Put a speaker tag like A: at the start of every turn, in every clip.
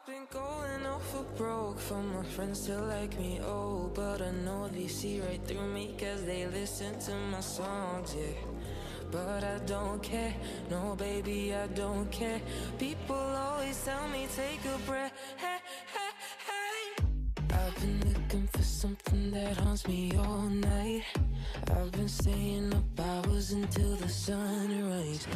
A: I've been going off for broke for my friends to like me, oh, but I know they see right through me cause they listen to my songs, yeah. But I don't care, no baby, I don't care. People always tell me take a breath, hey, hey, hey. I've been looking for something that haunts me all night. I've been staying up hours until the sun rises.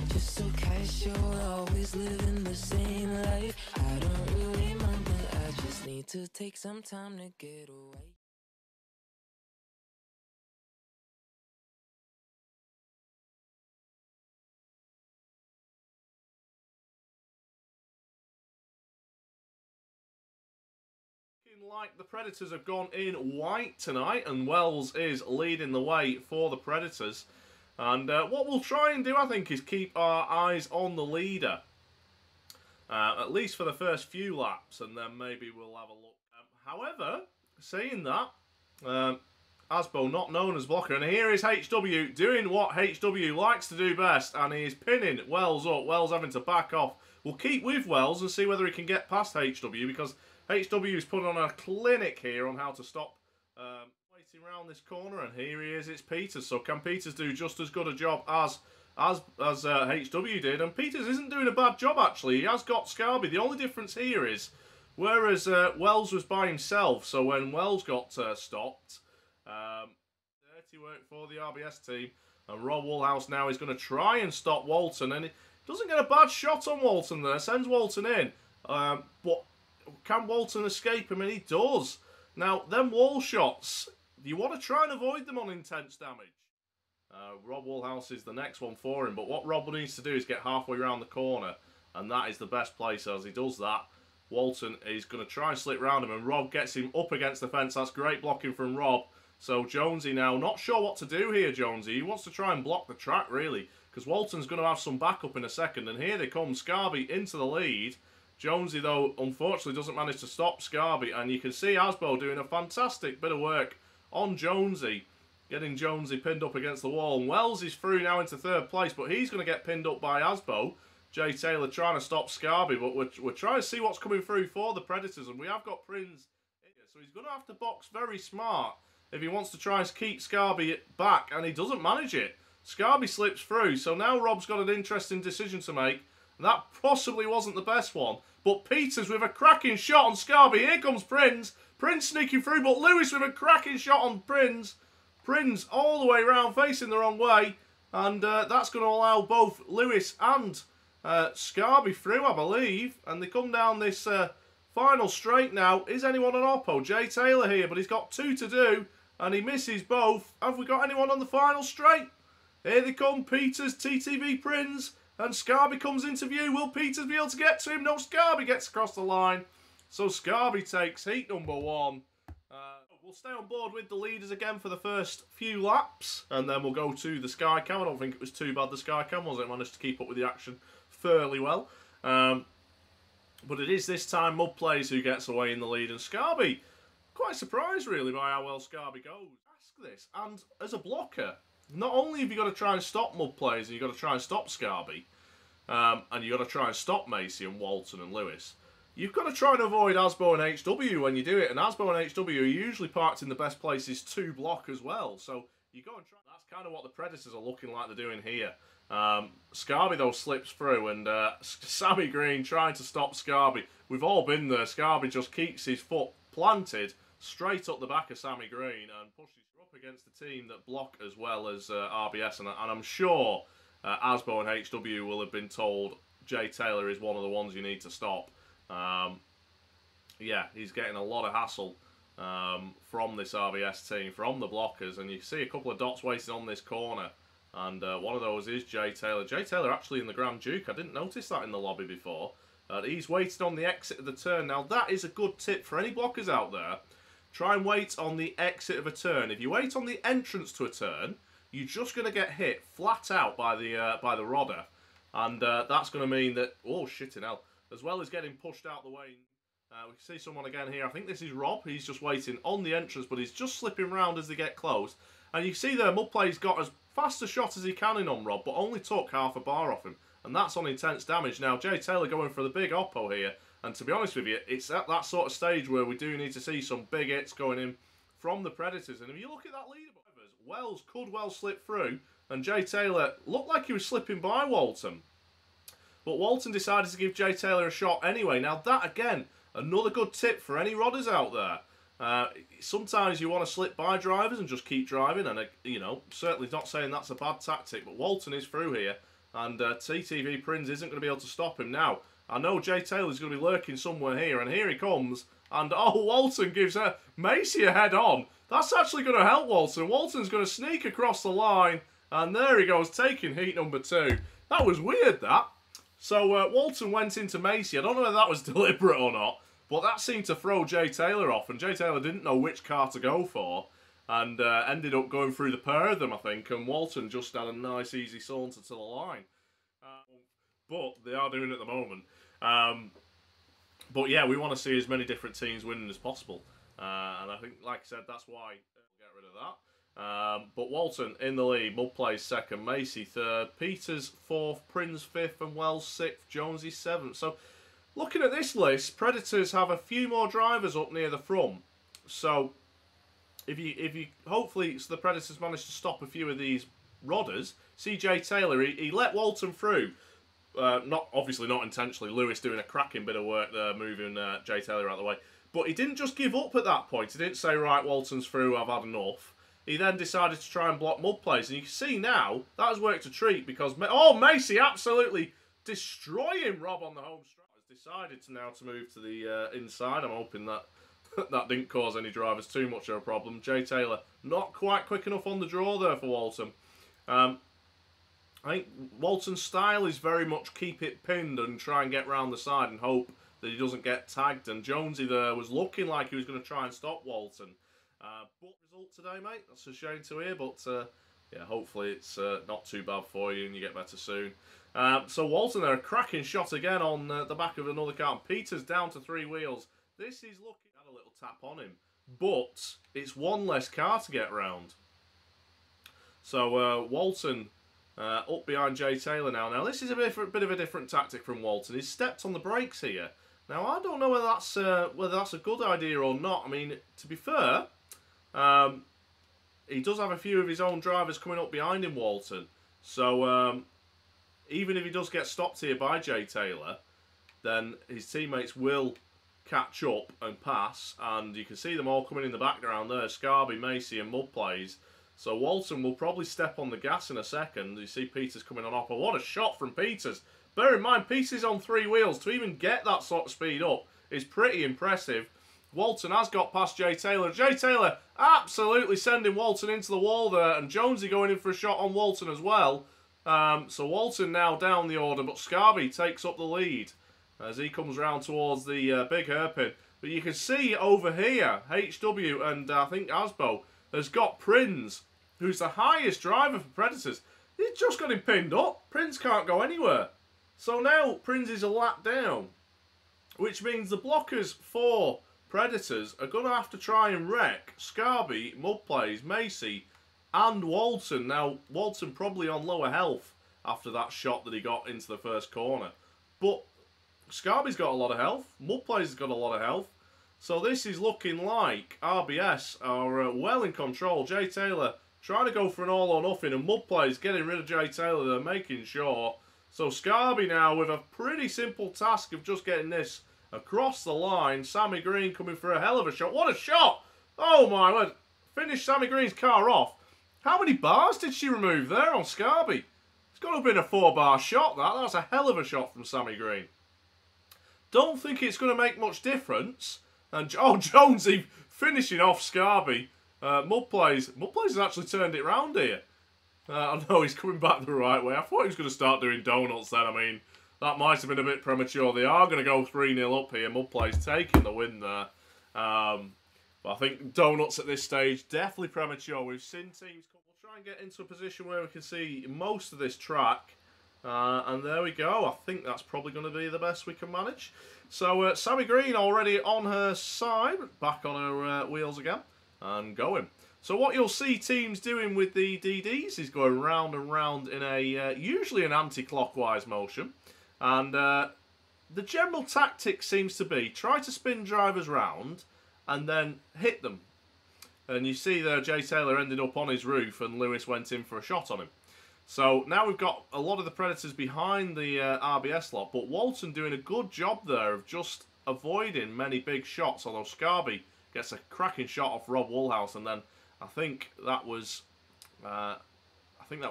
A: Just so casual, always living the same life. I don't really mind, but I just need to take some time to get away.
B: Like the Predators have gone in white tonight, and Wells is leading the way for the Predators. And what we'll try and do, I think, is keep our eyes on the leader, at least for the first few laps, and then maybe we'll have a look. However, saying that, Asbo not known as blocker, and here is HW doing what HW likes to do best, and he is pinning Wells up. Wells having to back off. We'll keep with Wells and see whether he can get past HW, because HW is putting on a clinic here on how to stop waiting around this corner, and here he is, it's Peters. So can Peters do just as good a job as HW did? And Peters isn't doing a bad job, actually. He has got Scarby. The only difference here is, whereas Wells was by himself, so when Wells got stopped, dirty work for the RBS team, and Rob Woolhouse now is going to try and stop Walton, and he doesn't get a bad shot on Walton there, sends Walton in, but can Walton escape him? And he does. Now, them wall shots, you want to try and avoid them on intense damage. Rob Woolhouse is the next one for him, but what Rob needs to do is get halfway around the corner, and that is the best place. As he does that, Walton is going to try and slip round him, and Rob gets him up against the fence. That's great blocking from Rob. So Jonesy now, not sure what to do here, Jonesy. He wants to try and block the track, really, because Walton's going to have some backup in a second, and here they come, Scarby into the lead. Jonesy, though, unfortunately doesn't manage to stop Scarby, and you can see Asbo doing a fantastic bit of work on Jonesy, getting Jonesy pinned up against the wall. And Wells is through now into third place, but he's going to get pinned up by Asbo. Jay Taylor trying to stop Scarby, but we're trying to see what's coming through for the Predators, and we have got Prince here, so he's going to have to box very smart if he wants to try and keep Scarby back, and he doesn't manage it. Scarby slips through, so now Rob's got an interesting decision to make. That possibly wasn't the best one. But Peters with a cracking shot on Scarby. Here comes Prince. Prince sneaking through, but Lewis with a cracking shot on Prince. Prince all the way around, facing the wrong way. And that's going to allow both Lewis and Scarby through, I believe. And they come down this final straight now. Is anyone on Oppo? Jay Taylor here, but he's got two to do. And he misses both. Have we got anyone on the final straight? Here they come, Peters, TTV Prince. And Scarby comes into view. Will Peters be able to get to him? No, Scarby gets across the line. So Scarby takes heat number one. We'll stay on board with the leaders again for the first few laps. And then we'll go to the Skycam. I don't think it was too bad, the Skycam, was it? Managed to keep up with the action fairly well. But it is this time Mud Plays who gets away in the lead. And Scarby, quite surprised really by how well Scarby goes. Ask this. And as a blocker, not only have you got to try and stop Mud Plays, and you've got to try and stop Scarby, and you've got to try and stop Macy and Walton and Lewis, you've got to try and avoid Asbo and HW when you do it. And Asbo and HW are usually parked in the best places to block as well. So you go and try. That's kind of what the Predators are looking like they're doing here. Scarby, though, slips through, and Sammy Green trying to stop Scarby. We've all been there. Scarby just keeps his foot planted straight up the back of Sammy Green and pushes up against the team that block as well as RBS, and I'm sure Asbo and HW will have been told Jay Taylor is one of the ones you need to stop. Yeah, he's getting a lot of hassle from this RBS team, from the blockers, and you see a couple of dots wasted on this corner, and one of those is Jay Taylor. Jay Taylor actually in the Grand Duke. I didn't notice that in the lobby before. He's waiting on the exit of the turn. Now that is a good tip for any blockers out there. Try and wait on the exit of a turn. If you wait on the entrance to a turn, you're just going to get hit flat out by the rodder, and that's going to mean that, oh shitting hell, as well as getting pushed out the way. We can see someone again here. I think this is Rob. He's just waiting on the entrance, but he's just slipping round as they get close. And you see there, Mudplay's got as fast a shot as he can in on Rob, but only took half a bar off him. and that's on intense damage. Now, Jay Taylor going for the big oppo here, and to be honest with you, it's at that sort of stage where we do need to see some big hits going in from the Predators. And if you look at that leaderboard, Wells could well slip through, and Jay Taylor looked like he was slipping by Walton. But Walton decided to give Jay Taylor a shot anyway. Now that, again, another good tip for any rodders out there. Sometimes you want to slip by drivers and just keep driving, and you know, certainly not saying that's a bad tactic, but Walton is through here, and TTV Prinz isn't going to be able to stop him. Now, I know Jay Taylor's going to be lurking somewhere here, and here he comes, and oh, Walton gives Macy a head on. That's actually going to help Walton. Walton's going to sneak across the line, and there he goes, taking heat number 2. That was weird, that. So Walton went into Macy. I don't know whether that was deliberate or not, but that seemed to throw Jay Taylor off, and Jay Taylor didn't know which car to go for, and ended up going through the pair of them, I think, and Walton just had a nice, easy saunter to the line. But they are doing it at the moment. But yeah, we want to see as many different teams winning as possible, and I think, like I said, that's why we'll get rid of that. But Walton in the lead, Mudd plays second, Macy third, Peters fourth, Prinz fifth, and Wells sixth, Jonesy seventh. So, looking at this list, Predators have a few more drivers up near the front. So, if you hopefully the Predators manage to stop a few of these rodders. CJ Taylor, he let Walton through. Obviously not intentionally. Lewis doing a cracking bit of work there, moving Jay Taylor out of the way. But he didn't just give up at that point. He didn't say, right, Walton's through, I've had enough. He then decided to try and block Mudd plays. And you can see now, that has worked a treat because... Oh, Macy absolutely destroying Rob on the home straight. Has decided to move to the inside. I'm hoping that that didn't cause any drivers too much of a problem. Jay Taylor not quite quick enough on the draw there for Walton. I think Walton's style is very much keep it pinned and try and get round the side and hope that he doesn't get tagged. And Jonesy there was looking like he was going to try and stop Walton. But result today, mate. That's a shame to hear, but yeah, hopefully it's not too bad for you and you get better soon. So Walton there, a cracking shot again on the back of another car. And Peters down to 3 wheels. This is looking at a little tap on him, but it's one less car to get round. So Walton up behind Jay Taylor now. Now this is a bit of a different tactic from Walton. He's stepped on the brakes here. Now I don't know whether that's a good idea or not. I mean, to be fair, he does have a few of his own drivers coming up behind him, Walton. So even if he does get stopped here by Jay Taylor, then his teammates will catch up and pass, and you can see them all coming in the background there, Scarby, Macy and Mudd plays. So Walton will probably step on the gas in a second. You see Peters coming on up. What a shot from Peters. Bear in mind, Peters on 3 wheels. To even get that sort of speed up is pretty impressive. Walton has got past Jay Taylor. Jay Taylor absolutely sending Walton into the wall there, and Jonesy going in for a shot on Walton as well. So Walton now down the order, but Scarby takes up the lead as he comes round towards the big hairpin. But you can see over here, HW and I think Asbo has got Prinz, who's the highest driver for Predators. He's just got him pinned up. Prinz can't go anywhere. So now Prinz is a lap down, which means the blockers for Predators are going to have to try and wreck Scarby, Mudd plays, Macy and Walton. Now, Walton probably on lower health after that shot that he got into the first corner. But Scarby's got a lot of health. Mudd plays has got a lot of health. So this is looking like RBS are well in control. Jay Taylor trying to go for an all or nothing, and Mudd plays getting rid of Jay Taylor. They're making sure. So Scarby now with a pretty simple task of just getting this across the line. Sammy Green coming for a hell of a shot. What a shot! Oh my word. Finished Sammy Green's car off. How many bars did she remove there on Scarby? It's got to have been a 4-bar shot, that. That's a hell of a shot from Sammy Green. Don't think it's going to make much difference. And oh, Jonesy finishing off Scarby. Mudd plays has actually turned it round here. I know he's coming back the right way. I thought he was going to start doing donuts then. I mean, that might have been a bit premature. They are going to go 3-0 up here. Mudd plays taking the win there. But I think donuts at this stage, definitely premature. We've seen teams... We'll try and get into a position where we can see most of this track. And there we go. I think that's probably going to be the best we can manage. So Sammy Green already on her side. Back on her wheels again. And going. So what you'll see teams doing with the DDs is going round and round in a usually an anti-clockwise motion. And the general tactic seems to be try to spin drivers round and then hit them. And you see there Jay Taylor ended up on his roof and Lewis went in for a shot on him. So now we've got a lot of the Predators behind the RBS lot, but Walton doing a good job there of just avoiding many big shots, although Scarby gets a cracking shot off Rob Woolhouse, and then I think that was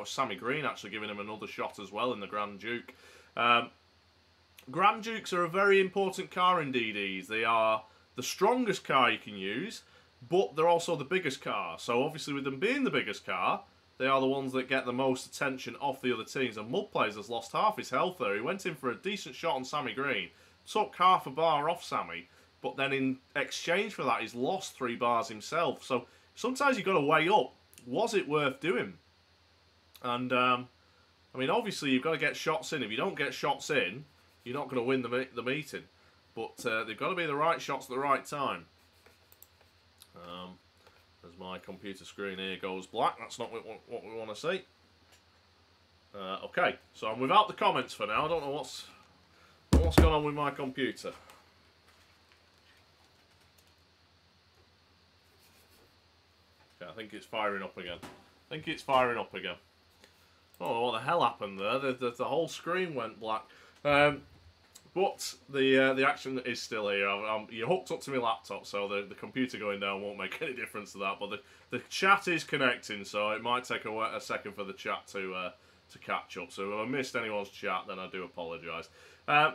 B: Sammy Green actually giving him another shot as well in the Grand Duke. Grand Dukes are a very important car in DDs. They are the strongest car you can use, but they're also the biggest car. So obviously with them being the biggest car, they are the ones that get the most attention off the other teams. And Mudplays has lost half his health there. He went in for a decent shot on Sammy Green, took half a bar off Sammy, but then in exchange for that, he's lost 3 bars himself. So sometimes you've got to weigh up, was it worth doing? And, I mean, obviously you've got to get shots in. If you don't get shots in, you're not going to win the meeting. But they've got to be the right shots at the right time. As my computer screen here goes black, that's not what we want to see. Okay, so I'm without the comments for now. I don't know what's going on with my computer. Okay, I think it's firing up again. Oh, what the hell happened there? The whole screen went black. But the action is still here. You're hooked up to my laptop, so the computer going down won't make any difference to that. But the chat is connecting, so it might take a second for the chat to catch up. So if I missed anyone's chat, then I do apologise.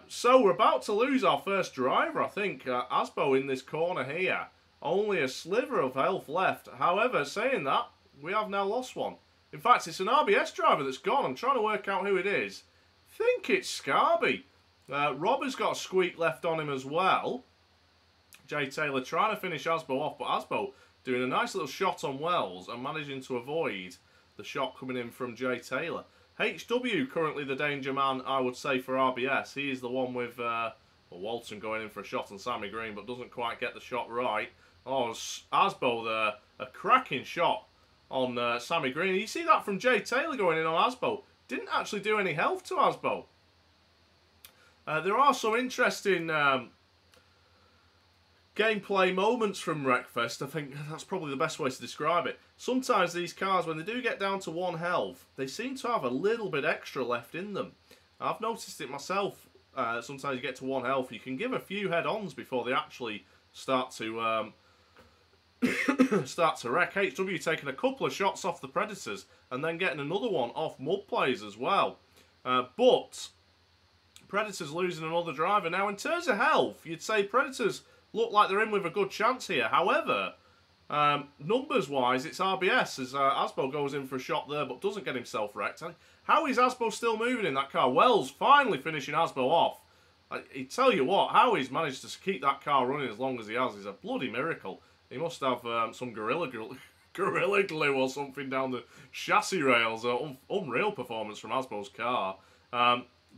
B: So we're about to lose our first driver, I think. Asbo in this corner here. Only a sliver of health left. However, saying that, we have now lost one. In fact, it's an RBS driver that's gone. I'm trying to work out who it is. I think it's Scarby. Rob has got a squeak left on him as well. Jay Taylor trying to finish Asbo off, but Asbo doing a nice little shot on Wells and managing to avoid the shot coming in from Jay Taylor. HW currently the danger man, I would say, for RBS. He is the one with Walton going in for a shot on Sammy Green, but doesn't quite get the shot right. Oh, Asbo there, a cracking shot on Sammy Green. You see that from Jay Taylor going in on Asbo. Didn't actually do any health to Asbo. There are some interesting gameplay moments from Wreckfest. I think that's probably the best way to describe it. Sometimes these cars, when they do get down to 1 health, they seem to have a little bit extra left in them. I've noticed it myself. Sometimes you get to 1 health, you can give a few head-ons before they actually start to wreck. HW taking a couple of shots off the Predators and then getting another one off Mudplays as well. But Predators losing another driver. Now, in terms of health, you'd say Predators look like they're in with a good chance here. However, numbers-wise, it's RBS as Asbo goes in for a shot there but doesn't get himself wrecked. How is Asbo still moving in that car? Wells finally finishing Asbo off. I tell you what, how he's managed to keep that car running as long as he has is a bloody miracle. He must have some gorilla glue or something down the chassis rails. Unreal performance from Asbo's car.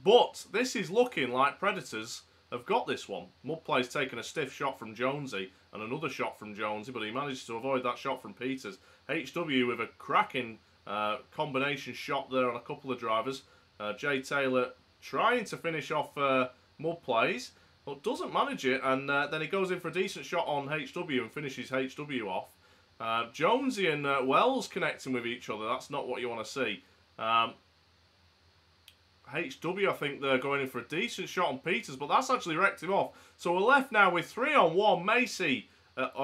B: But this is looking like Predators have got this one. Mudplay's taken a stiff shot from Jonesy and another shot from Jonesy, but he managed to avoid that shot from Peters. HW with a cracking combination shot there on a couple of drivers. Jay Taylor trying to finish off Mudplays, but doesn't manage it, and then he goes in for a decent shot on HW and finishes HW off. Jonesy and Wells connecting with each other. That's not what you want to see. HW, I think they're going in for a decent shot on Peters, but that's actually wrecked him off. So we're left now with 3-on-1.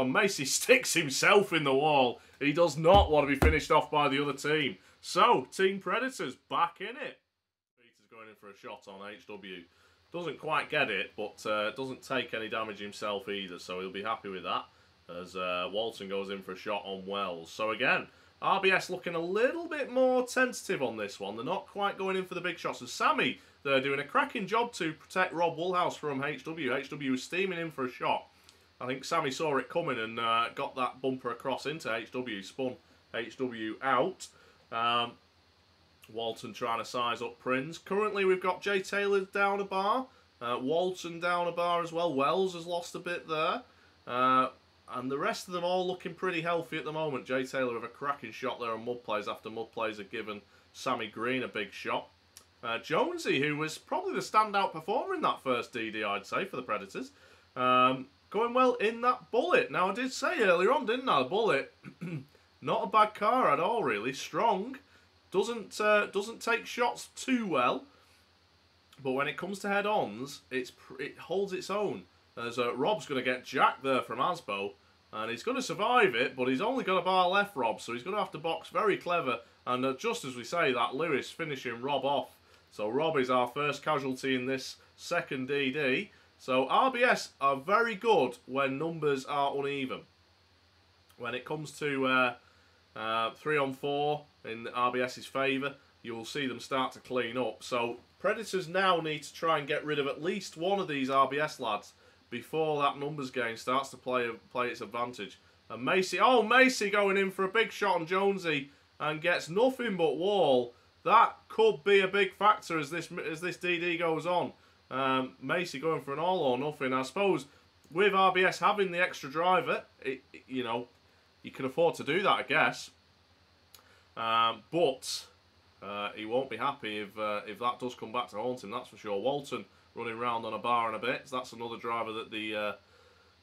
B: Macy sticks himself in the wall. He does not want to be finished off by the other team. So, Team Predators back in it. Peters going in for a shot on HW. Doesn't quite get it, but doesn't take any damage himself either, so he'll be happy with that. As Walton goes in for a shot on Wells. So again, RBS looking a little bit more tentative on this one. They're not quite going in for the big shots. As Sammy, they're doing a cracking job to protect Rob Woolhouse from HW. HW was steaming in for a shot. I think Sammy saw it coming and got that bumper across into HW, spun HW out. Walton trying to size up Prince. Currently, we've got Jay Taylor down a bar. Walton down a bar as well. Wells has lost a bit there. And the rest of them all looking pretty healthy at the moment. Jay Taylor with a cracking shot there on mud plays after mud plays had given Sammy Green a big shot. Jonesy, who was probably the standout performer in that first DD, I'd say, for the Predators. Going well in that Bullet. Now, I did say earlier on, didn't I? The Bullet, not a bad car at all, really. Strong. Doesn't take shots too well. But when it comes to head-ons, it holds its own. As Rob's going to get jacked there from Asbo. And he's going to survive it, but he's only got a bar left, Rob. So he's going to have to box very clever. And just as we say, that Lewis finishing Rob off. So Rob is our first casualty in this second DD. So RBS are very good when numbers are uneven. When it comes to 3-on-4 in RBS's favour, you will see them start to clean up. So Predators now need to try and get rid of at least one of these RBS lads before that numbers game starts to play its advantage. And Macy, oh, Macy going in for a big shot on Jonesy and gets nothing but wall. That could be a big factor as this DD goes on. Macy going for an all or nothing. I suppose with RBS having the extra driver, you know, you can afford to do that, I guess. But he won't be happy if that does come back to haunt him, that's for sure. Walton running round on a bar and a bit. So that's another driver that the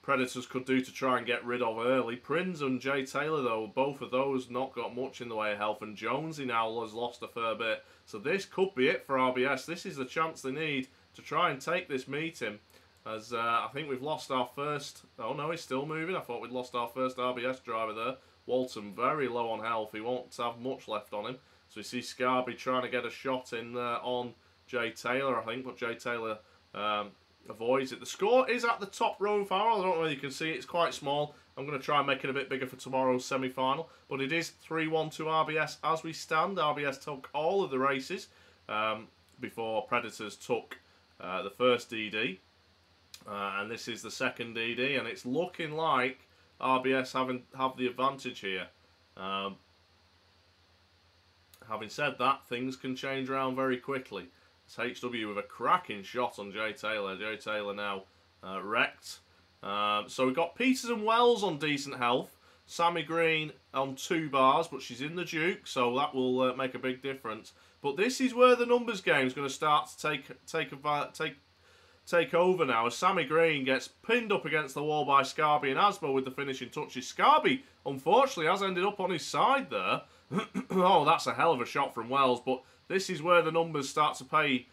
B: Predators could do to try and get rid of early. Prinz and Jay Taylor, though, both of those not got much in the way of health. And Jonesy now has lost a fair bit. So this could be it for RBS. This is the chance they need to try and take this meeting. As I think we've lost our first... Oh, no, he's still moving. I thought we'd lost our first RBS driver there. Walton very low on health. He won't have much left on him. So we see Scarby trying to get a shot in on Jay Taylor, I think. But Jay Taylor avoids it. The score is at the top row final. I don't know whether you can see it. It's quite small. I'm going to try and make it a bit bigger for tomorrow's semi-final. But it is 3-1 to RBS as we stand. RBS took all of the races before Predators took the first DD. And this is the second DD. And it's looking like RBS have the advantage here. Having said that, things can change around very quickly. It's HW with a cracking shot on Jay Taylor. Jay Taylor now wrecked. So we've got Peters and Wells on decent health. Sammy Green on 2 bars, but she's in the Duke, so that will make a big difference. But this is where the numbers game is going to start to take over now. As Sammy Green gets pinned up against the wall by Scarby and Asbo with the finishing touches. Scarby, unfortunately, has ended up on his side there. Oh, that's a hell of a shot from Wells, but this is where the numbers start to pay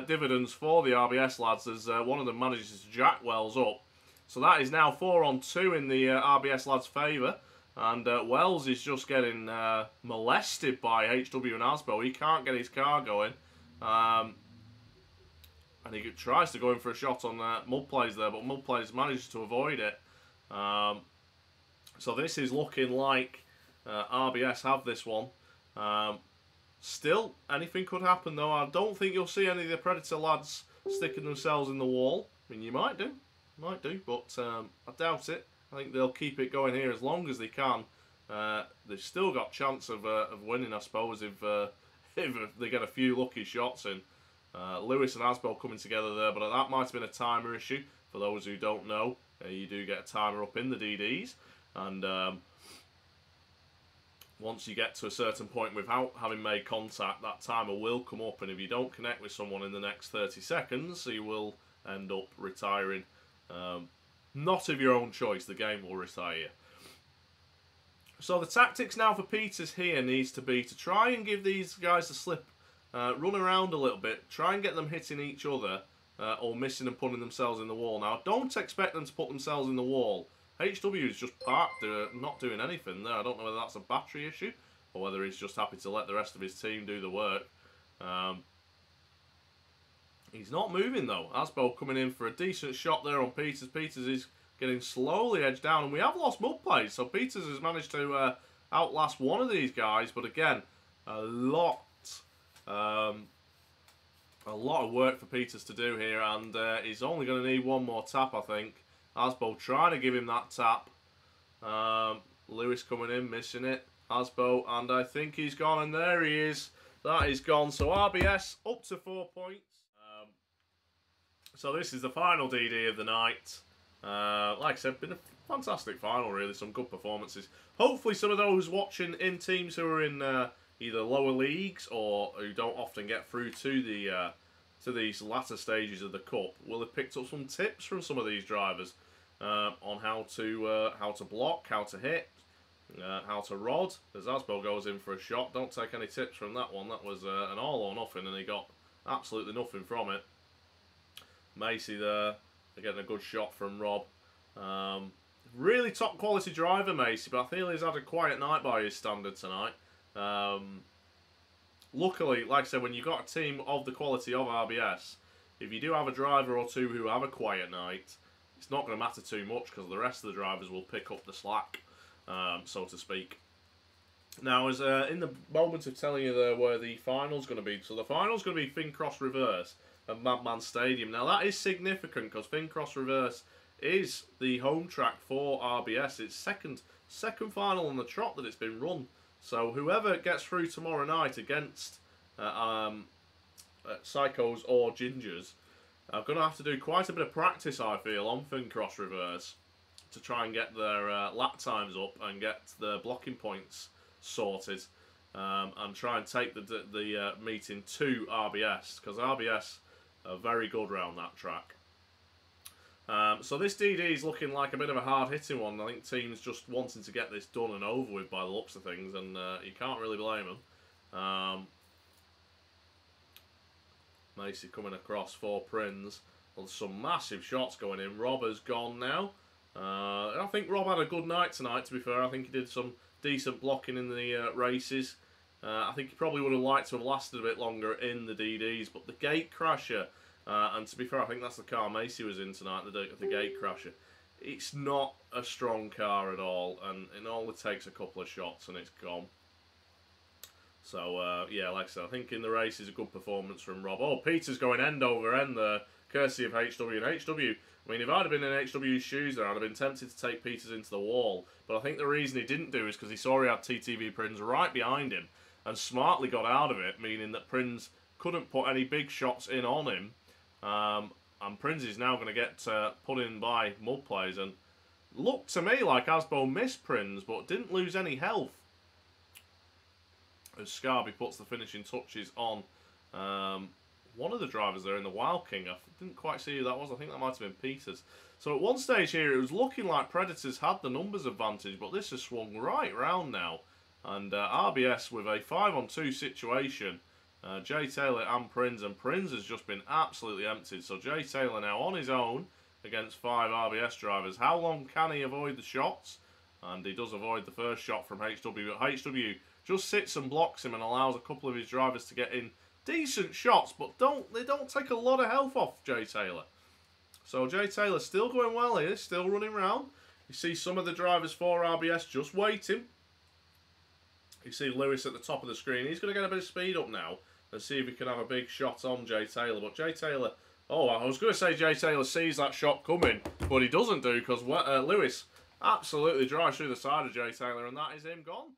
B: dividends for the RBS lads as one of them manages to jack Wells up. So that is now 4-on-2 in the RBS lads' favour. And Wells is just getting molested by HW and Asbo. He can't get his car going. And he tries to go in for a shot on Mudplays there, but Mudplays manages to avoid it. So this is looking like RBS have this one. Still, anything could happen though. I don't think you'll see any of the Predator lads sticking themselves in the wall. I mean, you might do, but I doubt it. I think they'll keep it going here as long as they can. They've still got chance of winning, I suppose, if they get a few lucky shots in. Lewis and Asbel coming together there, but that might have been a timer issue. For those who don't know, you do get a timer up in the DDs, and once you get to a certain point without having made contact, that timer will come up, and if you don't connect with someone in the next 30 seconds, you will end up retiring. Not of your own choice, the game will retire you. So the tactics now for Peters here needs to be to try and give these guys a slip, run around a little bit, try and get them hitting each other, or missing and putting themselves in the wall. Now, don't expect them to put themselves in the wall. HW is just parked, not doing anything there. I don't know whether that's a battery issue, or whether he's just happy to let the rest of his team do the work. He's not moving though. Asbo coming in for a decent shot there on Peters. Peters is getting slowly edged down, and we have lost Mudplays, so Peters has managed to outlast one of these guys, but again, a lot of work for Peters to do here, and he's only going to need one more tap, I think. Asbo trying to give him that tap. Lewis coming in, missing it. Asbo, and I think he's gone, and there he is. That is gone. So RBS up to 4 points. So this is the final DD of the night. Like I said, been a fantastic final, really. Some good performances. Hopefully some of those watching in teams who are in either lower leagues or who don't often get through to these latter stages of the Cup will have picked up some tips from some of these drivers on how to block, how to hit, how to rod. As Asbo goes in for a shot, don't take any tips from that one. That was an all or nothing, and he got absolutely nothing from it. Macy there, getting a good shot from Rob. Really top quality driver, Macy, but I feel he's had a quiet night by his standard tonight. Luckily, like I said, when you've got a team of the quality of RBS, if you do have a driver or two who have a quiet night, it's not going to matter too much because the rest of the drivers will pick up the slack, so to speak. Now, as in the moment of telling you there where the final's going to be, so the final's going to be Fincross Reverse at Madman Stadium. Now, that is significant because Fincross Reverse is the home track for RBS. It's second final on the trot that it's been run. So whoever gets through tomorrow night against Psychos or Gingers are going to have to do quite a bit of practice, I feel, on Fincross Reverse to try and get their lap times up and get the blocking points sorted and try and take the meeting to RBS, because RBS are very good round that track. So this DD is looking like a bit of a hard-hitting one. I think teams just wanting to get this done and over with by the looks of things, and you can't really blame them. Macy coming across for Prinz. Well, some massive shots going in. Rob has gone now. I think Rob had a good night tonight, to be fair. I think he did some decent blocking in the races. I think he probably would have liked to have lasted a bit longer in the DDs, but the gate crasher, and to be fair, I think that's the car Macy was in tonight, the gate crasher. It's not a strong car at all, and it only takes a couple of shots and it's gone. So, yeah, like I said, I think in the race is a good performance from Rob. Oh, Peter's going end over end there, courtesy of HW. And HW, I mean, if I'd have been in HW's shoes there, I'd have been tempted to take Peters into the wall. But I think the reason he didn't do is because he saw he had TTV Prinz right behind him and smartly got out of it, meaning that Prinz couldn't put any big shots in on him. And Prinz is now going to get put in by mud players, and looked to me like Asbo missed Prinz, but didn't lose any health. As Scarby puts the finishing touches on one of the drivers there in the Wild King. I didn't quite see who that was. I think that might have been Peters. So at one stage here, it was looking like Predators had the numbers advantage, but this has swung right round now. And RBS with a 5-on-2 situation. Jay Taylor and Prinz has just been absolutely emptied. So Jay Taylor now on his own against 5 RBS drivers. How long can he avoid the shots? And he does avoid the first shot from HW. But HW just sits and blocks him and allows a couple of his drivers to get in decent shots, but they don't take a lot of health off Jay Taylor. So Jay Taylor still going well here, still running round. You see some of the drivers for RBS just waiting. You see Lewis at the top of the screen. He's going to get a bit of speed up now and see if he can have a big shot on Jay Taylor. But Jay Taylor, oh, I was going to say Jay Taylor sees that shot coming, but he doesn't do, because Lewis absolutely drives through the side of Jay Taylor, and that is him gone.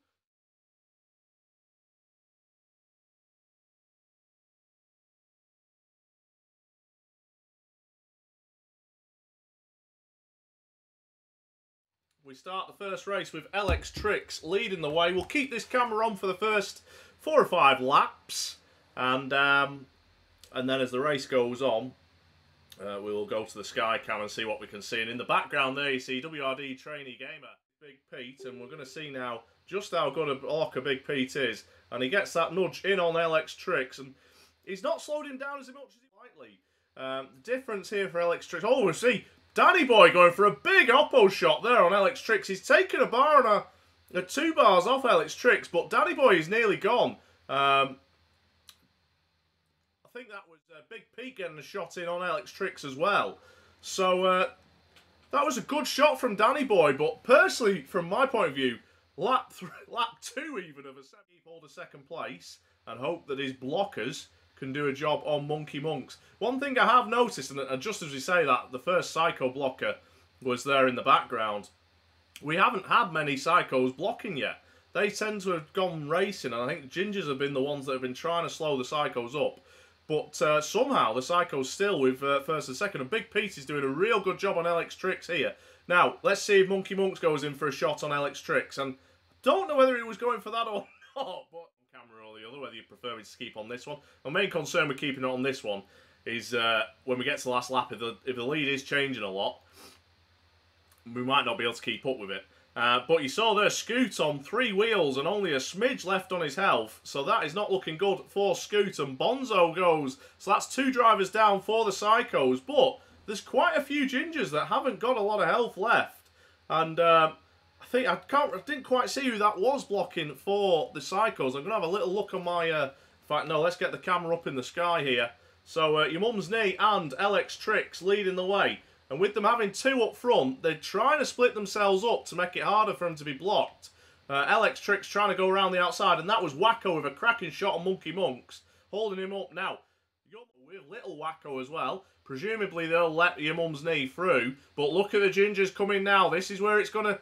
B: We start the first race with LX Tricks leading the way. We'll keep this camera on for the first 4 or 5 laps, and then as the race goes on, we will go to the Sky Cam and see what we can see. And in the background there, you see WRD Trainee Gamer, Big Pete, and we're going to see now just how good a blocker Big Pete is. And he gets that nudge in on LX Tricks, and he's not slowed him down as much as he lightly. The difference here for LX Tricks, oh, we see Danny Boy going for a big oppo shot there on LX Tricks. He's taken a bar and 2 bars off LX Tricks, but Danny Boy is nearly gone. I think that was Big Pete getting a shot in on LX Tricks as well. So that was a good shot from Danny Boy, but personally, from my point of view, lap 2 even of a hold a second place and hope that his blockers can do a job on Monkey Monks. One thing I have noticed, and just as we say that, the first Psycho blocker was there in the background. We haven't had many Psychos blocking yet. They tend to have gone racing, and I think Gingers have been the ones that have been trying to slow the Psychos up. But somehow the Psycho's still with first and second. And Big Pete is doing a real good job on LX Tricks here. Now, let's see if Monkey Monks goes in for a shot on LX Tricks. And don't know whether he was going for that or not. But camera or the other, whether you prefer me to keep on this one. My main concern with keeping it on this one is when we get to the last lap, if the lead is changing a lot, we might not be able to keep up with it. But you saw there Scoot on 3 wheels and only a smidge left on his health. So that is not looking good for Scoot. And Bonzo goes. So that's 2 drivers down for the Psychos. But there's quite a few Gingers that haven't got a lot of health left. And I didn't quite see who that was blocking for the Psychos. I'm going to have a little look on my... in fact, no, let's get the camera up in the sky here. So Your Mum's Knee and LX Tricks leading the way. And with them having 2 up front, they're trying to split themselves up to make it harder for them to be blocked. LX Tricks trying to go around the outside, and that was Wacko with a cracking shot on Monkey Monks, holding him up. Now, with little Wacko as well. Presumably they'll let Your Mum's Knee through, but look at the Gingers coming now. This is where it's gonna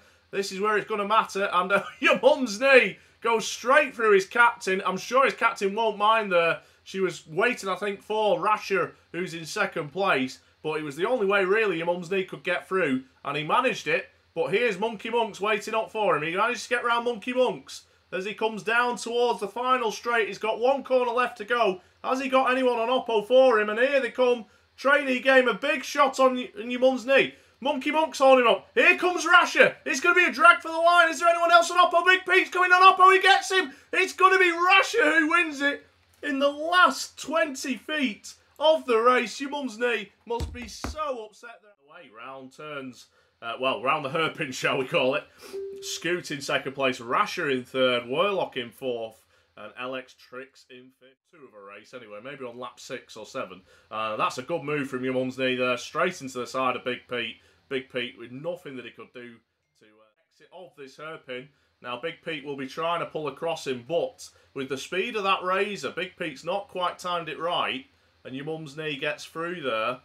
B: matter. And Your Mum's Knee goes straight through his captain. I'm sure his captain won't mind there. She was waiting, I think, for Rasher, who's in second place. But it was the only way, really, Your Mum's Knee could get through. And he managed it. But here's Monkey Monks waiting up for him. He managed to get round Monkey Monks. As he comes down towards the final straight. He's got 1 corner left to go. Has he got anyone on Oppo for him? And here they come. Trainee game. A big shot on Your Mum's Knee. Monkey Monks holding up. Here comes Rasher. It's going to be a drag for the line. Is there anyone else on Oppo? Big Pete's coming on Oppo. He gets him. It's going to be Rasher who wins it in the last 20 feet of the race. Your Mum's Knee must be so upset that away round turns, round the hairpin, shall we call it. Scoot in second place, Rasher in third, Warlock in fourth, and LX Tricks in fifth. 2 of a race anyway, maybe on lap 6 or 7. That's a good move from Your Mum's Knee there, straight into the side of Big Pete. Big Pete with nothing that he could do to exit off this hairpin. Now Big Pete will be trying to pull across him, but with the speed of that Razor, Big Pete's not quite timed it right. And Your Mum's Knee gets through there.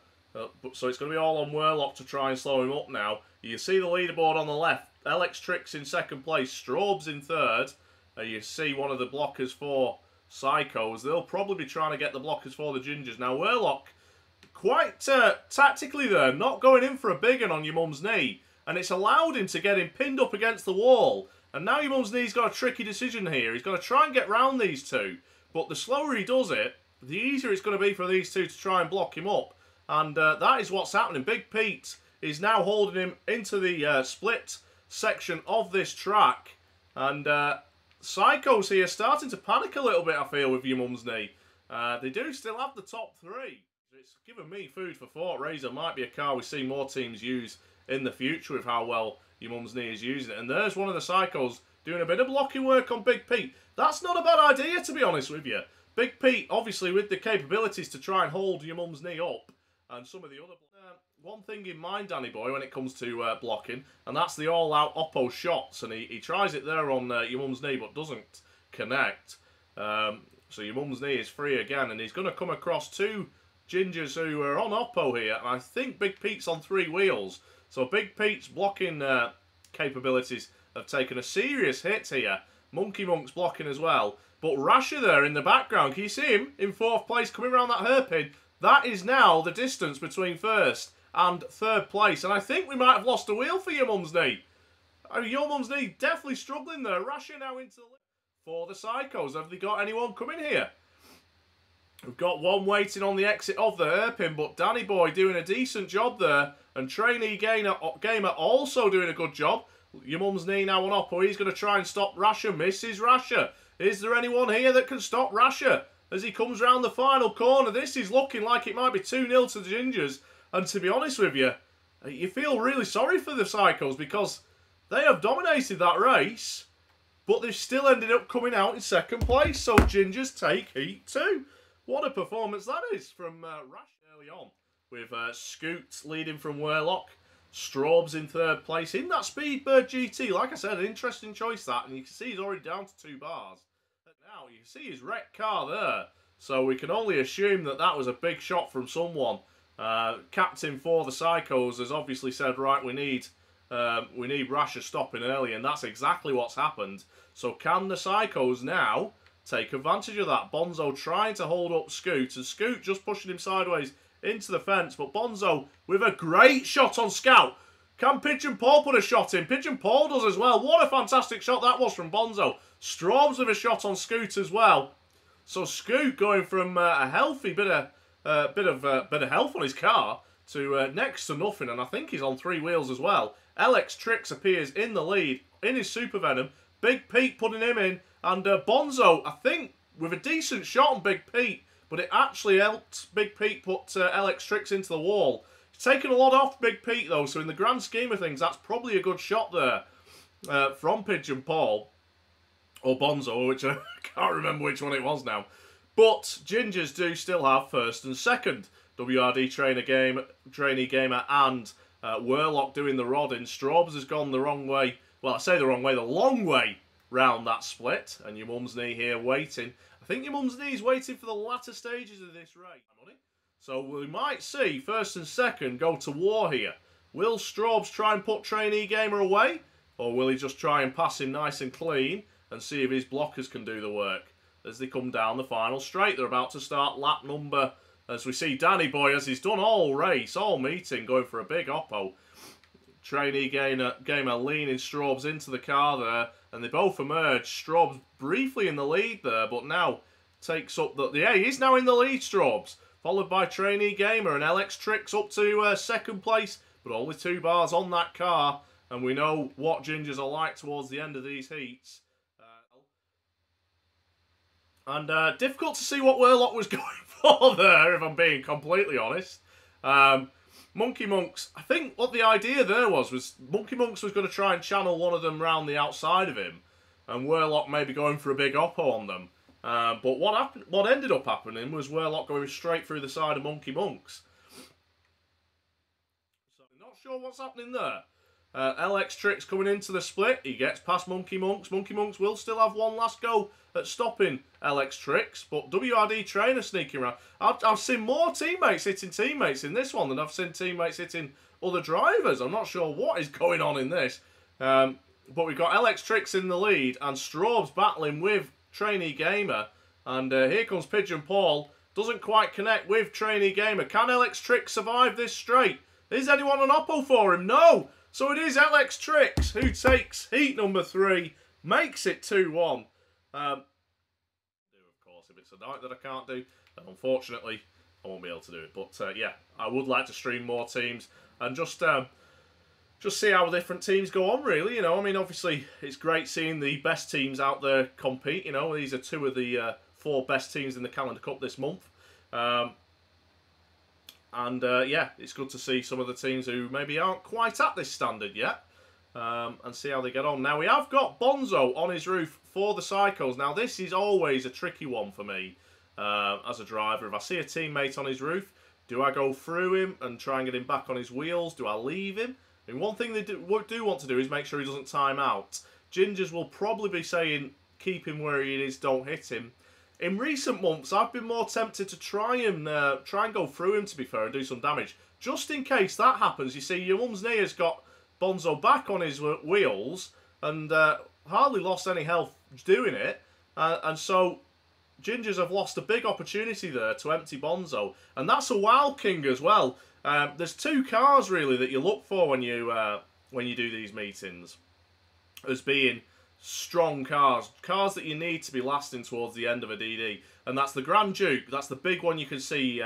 B: So it's going to be all on Warlock to try and slow him up now. You see the leaderboard on the left. LX Tricks in second place. Straub's in third. You see one of the blockers for Psychos. They'll probably be trying to get the blockers for the Gingers. Now Warlock, quite tactically there, not going in for a big one on Your Mum's Knee. And it's allowed him to get him pinned up against the wall. And now Your Mum's Knee's got a tricky decision here. He's got to try and get round these 2. But the slower he does it, the easier it's going to be for these 2 to try and block him up. And that is what's happening. Big Pete is now holding him into the split section of this track. And Psychos here starting to panic a little bit, I feel, with Your Mum's Knee. They do still have the top 3. It's given me food for thought. Razor might be a car we see more teams use in the future with how well Your Mum's Knee is using it. And there's one of the Psychos doing a bit of blocking work on Big Pete. That's not a bad idea, to be honest with you. Big Pete, obviously, with the capabilities to try and hold Your Mum's Knee up, and some of the other... one thing in mind, Danny Boy, when it comes to blocking, and that's the all-out Oppo shots, and he tries it there on Your Mum's Knee, but doesn't connect. So Your Mum's Knee is free again, and he's going to come across 2 Gingers who are on Oppo here, and I think Big Pete's on 3 wheels. So Big Pete's blocking capabilities have taken a serious hit here. Monkey Monk's blocking as well. But Rasher there in the background, can you see him in 4th place coming around that hairpin? That is now the distance between 1st and 3rd place. And I think we might have lost a wheel for Your Mum's Knee. Your Mum's Knee definitely struggling there. Rasher now into the lead for the Psychos. Have they got anyone coming here? We've got one waiting on the exit of the hairpin, but Danny Boy doing a decent job there. And Trainee Gamer also doing a good job. Your Mum's Knee now on Oppo. He's going to try and stop Rasher. Misses Rasher. Is there anyone here that can stop Rasher as he comes round the final corner? This is looking like it might be 2-0 to the Gingers. And to be honest with you, you feel really sorry for the Psychos because they have dominated that race, but they've still ended up coming out in 2nd place. So Gingers take heat too. What a performance that is from Rasher early on, with Scoot leading from Warlock. Straub's in 3rd place in that Speedbird GT. Like I said, an interesting choice that, and you can see he's already down to 2 bars. But now you can see his wrecked car there, so we can only assume that that was a big shot from someone. Captain for the Psychos has obviously said, right, we need Rasher stopping early, and that's exactly what's happened. So can the Psychos now take advantage of that. Bonzo trying to hold up Scoot, and Scoot just pushing him sideways into the fence. But Bonzo with a great shot on Scout. Can Pigeon Paul put a shot in? Pigeon Paul does as well. What a fantastic shot that was from Bonzo. Straubs with a shot on Scoot as well. So Scoot going from a healthy bit of health on his car to next to nothing, and I think he's on 3 wheels as well. LX Tricks appears in the lead in his Super Venom. Big Pete putting him in, and Bonzo, I think, with a decent shot on Big Pete, but it actually helped Big Pete put LX Tricks into the wall. He's taken a lot off Big Pete though, so in the grand scheme of things, that's probably a good shot there from Pigeon Paul. Or Bonzo, which I can't remember which one it was now. But Gingers do still have first and second. WRD Trainee Gamer and Werlock doing the rodding. Straubs has gone the wrong way. Well, I say the wrong way, the long way round that split. And your mum's knee here waiting. I think your mum's knee is waiting for the latter stages of this race. So we might see first and second go to war here. Will Straubs try and put Trainee Gamer away? Or will he just try and pass him nice and clean and see if his blockers can do the work as they come down the final straight? They're about to start lap number, as we see Danny Boy, as he's done all race, all meeting, going for a big oppo. Trainee Gamer leaning Straubs into the car there, and they both emerge. Straubs briefly in the lead there, but now takes up the... Yeah, he's now in the lead, Straubs. Followed by Trainee Gamer and LX Tricks up to second place, but only 2 bars on that car. And we know what Gingers are like towards the end of these heats. And difficult to see what Werlock was going for there, if I'm being completely honest. Monkey Monks, I think what the idea there was Monkey Monks was going to try and channel one of them round the outside of him, and Werlock maybe going for a big oppo on them. But what ended up happening was Werlock going straight through the side of Monkey Monks. So not sure what's happening there. LX Tricks coming into the split. He gets past Monkey Monks. Monkey Monks will still have one last go at stopping LX Tricks, but WRD Trainer sneaking around. I've seen more teammates hitting teammates in this one than I've seen teammates hitting other drivers. I'm not sure what is going on in this. But we've got LX Tricks in the lead and Straubs battling with Trainee Gamer. And here comes Pigeon Paul. Doesn't quite connect with Trainee Gamer. Can LX Tricks survive this straight? Is anyone an oppo for him? No! So it is LX Tricks who takes heat number 3, makes it 2-1. Of course, if it's a night that I can't do, then unfortunately I won't be able to do it. But yeah, I would like to stream more teams and just see how different teams go on. Really, you know, I mean, obviously it's great seeing the best teams out there compete. You know, these are 2 of the 4 best teams in the Calendar Cup this month. Yeah, it's good to see some of the teams who maybe aren't quite at this standard yet, and see how they get on. Now, we have got Bonzo on his roof for the Psychos. Now, this is always a tricky one for me as a driver. If I see a teammate on his roof, do I go through him and try and get him back on his wheels? Do I leave him? I mean, one thing they do want to do is make sure he doesn't time out. Gingers will probably be saying, keep him where he is, don't hit him. In recent months, I've been more tempted to try and go through him, to be fair, and do some damage. Just in case that happens, you see, your mum's knee has got Bonzo back on his wheels and hardly lost any health doing it. And so, Gingers have lost a big opportunity there to empty Bonzo. And that's a Wild King as well. There's 2 cars, really, that you look for when you do these meetings as being strong cars that you need to be lasting towards the end of a DD, and that's the Grand Duke. That's the big one. You can see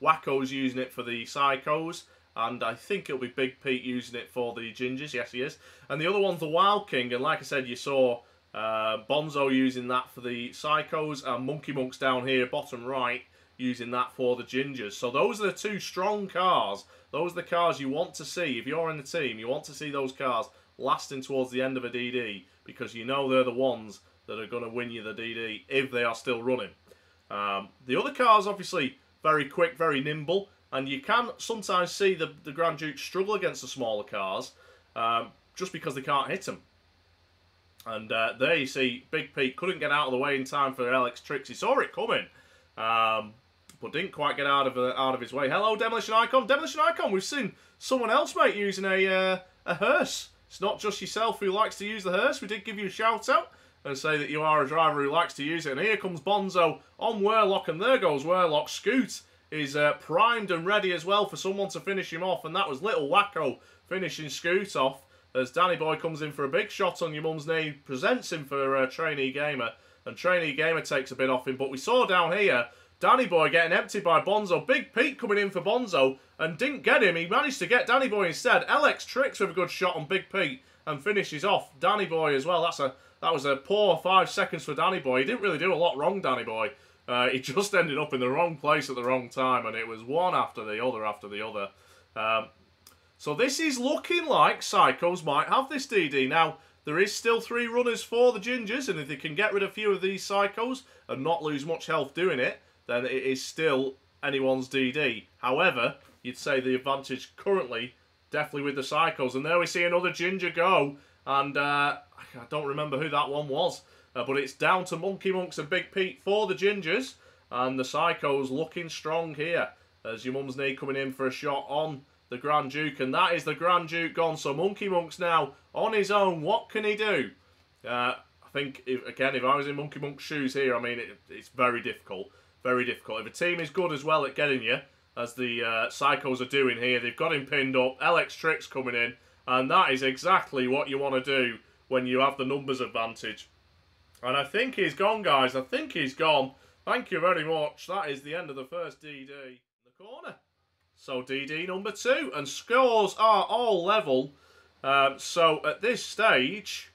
B: Wacko's using it for the Psychos, and I think it'll be Big Pete using it for the Gingers. Yes, he is. And the other one's the Wild King, and like I said, you saw Bonzo using that for the Psychos, and Monkey Monks down here, bottom right, using that for the Gingers. So those are the 2 strong cars. Those are the cars you want to see. If you're in the team, you want to see those cars lasting towards the end of a DD, because you know they're the ones that are going to win you the DD if they are still running. The other cars, obviously, very quick, very nimble, and you can sometimes see the Grand Duke struggle against the smaller cars just because they can't hit them. And there you see, Big Pete couldn't get out of the way in time for LX Tricks. He saw it coming, but didn't quite get out of his way. Hello, Demolition Icon. Demolition Icon, we've seen someone else, mate, using a hearse. It's not just yourself who likes to use the hearse. We did give you a shout out. and say that you are a driver who likes to use it. And here comes Bonzo on Whirlock, and there goes Whirlock. Scoot is primed and ready as well for someone to finish him off, and that was Little Wacko finishing Scoot off as Danny Boy comes in for a big shot on your mum's knee, presents him for Trainee Gamer, and Trainee Gamer takes a bit off him. But we saw down here Danny Boy getting emptied by Bonzo. Big Pete coming in for Bonzo and didn't get him. He managed to get Danny Boy instead. LX Tricks with a good shot on Big Pete and finishes off Danny Boy as well. That was a poor 5 seconds for Danny Boy. He didn't really do a lot wrong, Danny Boy. He just ended up in the wrong place at the wrong time, and it was one after the other. So this is looking like Psychos might have this DD. Now, there is still 3 runners for the Gingers, and if they can get rid of a few of these Psychos and not lose much health doing it, then it is still anyone's DD. However, you'd say the advantage currently definitely with the Psychos. And there we see another Ginger go, and I don't remember who that one was, but it's down to Monkey Monks and Big Pete for the Gingers, and the Psychos looking strong here as your mum's knee coming in for a shot on the Grand Duke, and that is the Grand Duke gone. So Monkey Monks now on his own. What can he do? I think, if I was in Monkey Monk's shoes here, I mean, it's very difficult. Very difficult. If a team is good as well at getting you, as the Psychos are doing here, they've got him pinned up. LX Tricks coming in, and that is exactly what you want to do when you have the numbers advantage. And I think he's gone, guys. I think he's gone. Thank you very much. That is the end of the first DD in the corner. So DD number 2, and scores are all level. So at this stage,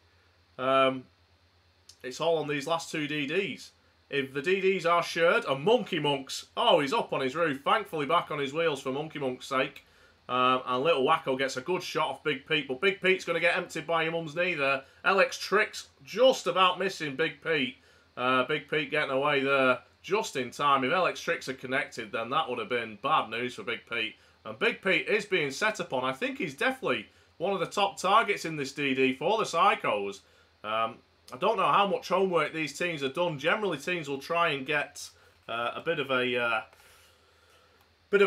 B: it's all on these last 2 DDs. If the DDs are shared, and Monkey Monks, oh, he's up on his roof, thankfully back on his wheels for Monkey Monk's sake. And Little Wacko gets a good shot off Big Pete, but Big Pete's going to get emptied by your mum's knee there. LX Tricks just about missing Big Pete. Big Pete getting away there just in time. If LX Tricks had connected, then that would have been bad news for Big Pete. And Big Pete is being set upon. I think he's definitely one of the top targets in this DD for the Psychos. I don't know how much homework these teams have done. Generally, teams will try and get a bit of a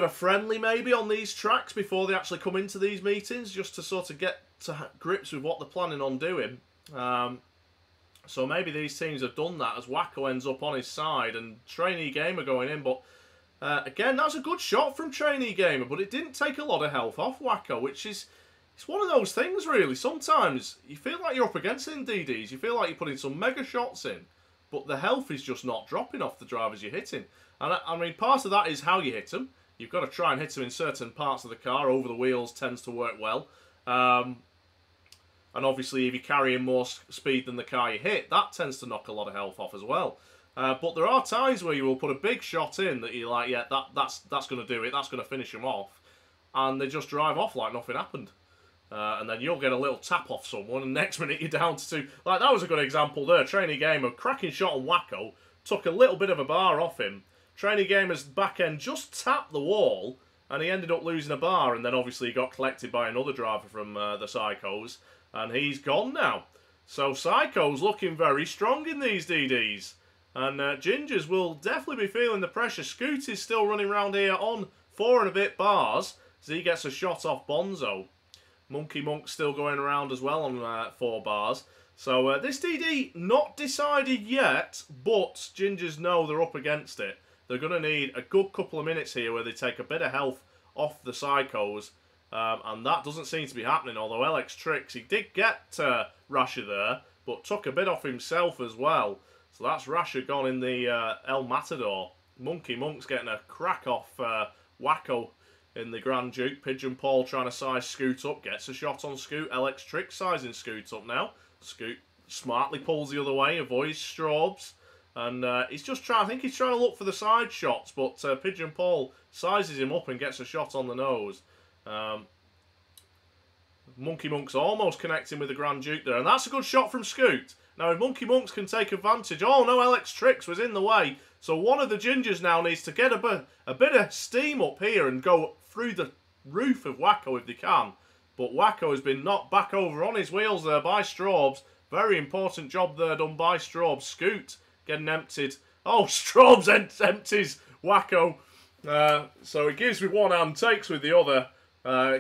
B: friendly maybe on these tracks before they actually come into these meetings, just to sort of get to grips with what they're planning on doing. So maybe these teams have done that as Wacko ends up on his side and Trainee Gamer going in. But again, that's a good shot from Trainee Gamer, but it didn't take a lot of health off Wacko, which is... It's one of those things, really. Sometimes you feel like you're up against it in DDs. You feel like you're putting some mega shots in, but the health is just not dropping off the drivers you're hitting. And I mean, part of that is how you hit them. You've got to try and hit them in certain parts of the car. Over the wheels tends to work well. And obviously, if you're carrying more speed than the car you hit, that tends to knock a lot of health off as well. But there are times where you will put a big shot in that you're like, yeah, that's going to do it. That's going to finish them off. And they just drive off like nothing happened. And then you'll get a little tap off someone, and next minute you're down to 2. Like, that was a good example there. Trainee Gamer, cracking shot on Wacko, took a little bit of a bar off him. Trainee Gamer's back end just tapped the wall, and he ended up losing a bar, and then obviously he got collected by another driver from the Psychos, and he's gone now. So Psychos looking very strong in these DDs. And Gingers will definitely be feeling the pressure. Scoot is still running around here on 4 and a bit bars, as he gets a shot off Bonzo. Monkey Monk's still going around as well on 4 bars. So this DD not decided yet, but Gingers know they're up against it. They're going to need a good couple of minutes here where they take a bit of health off the Psychos. And that doesn't seem to be happening, although LX Tricks, he did get Rasher there, but took a bit off himself as well. So that's Rasher gone in the El Matador. Monkey Monk's getting a crack off Wacko in the Grand Duke. Pigeon Paul trying to size Scoot up. Gets a shot on Scoot. LX Tricks sizing Scoot up now. Scoot smartly pulls the other way. Avoids Straubs. And he's just trying... I think he's trying to look for the side shots. But Pigeon Paul sizes him up and gets a shot on the nose. Monkey Monk's almost connecting with the Grand Duke there. And that's a good shot from Scoot. Now, if Monkey Monks can take advantage... Oh, no, LX Tricks was in the way. So one of the Gingers now needs to get a bit of steam up here and go through the roof of Wacko if they can. But Wacko has been knocked back over on his wheels there by Straubs. Very important job there done by Straubs. Scoot getting emptied. Oh, Straubs empties Wacko. So he gives with one hand, takes with the other.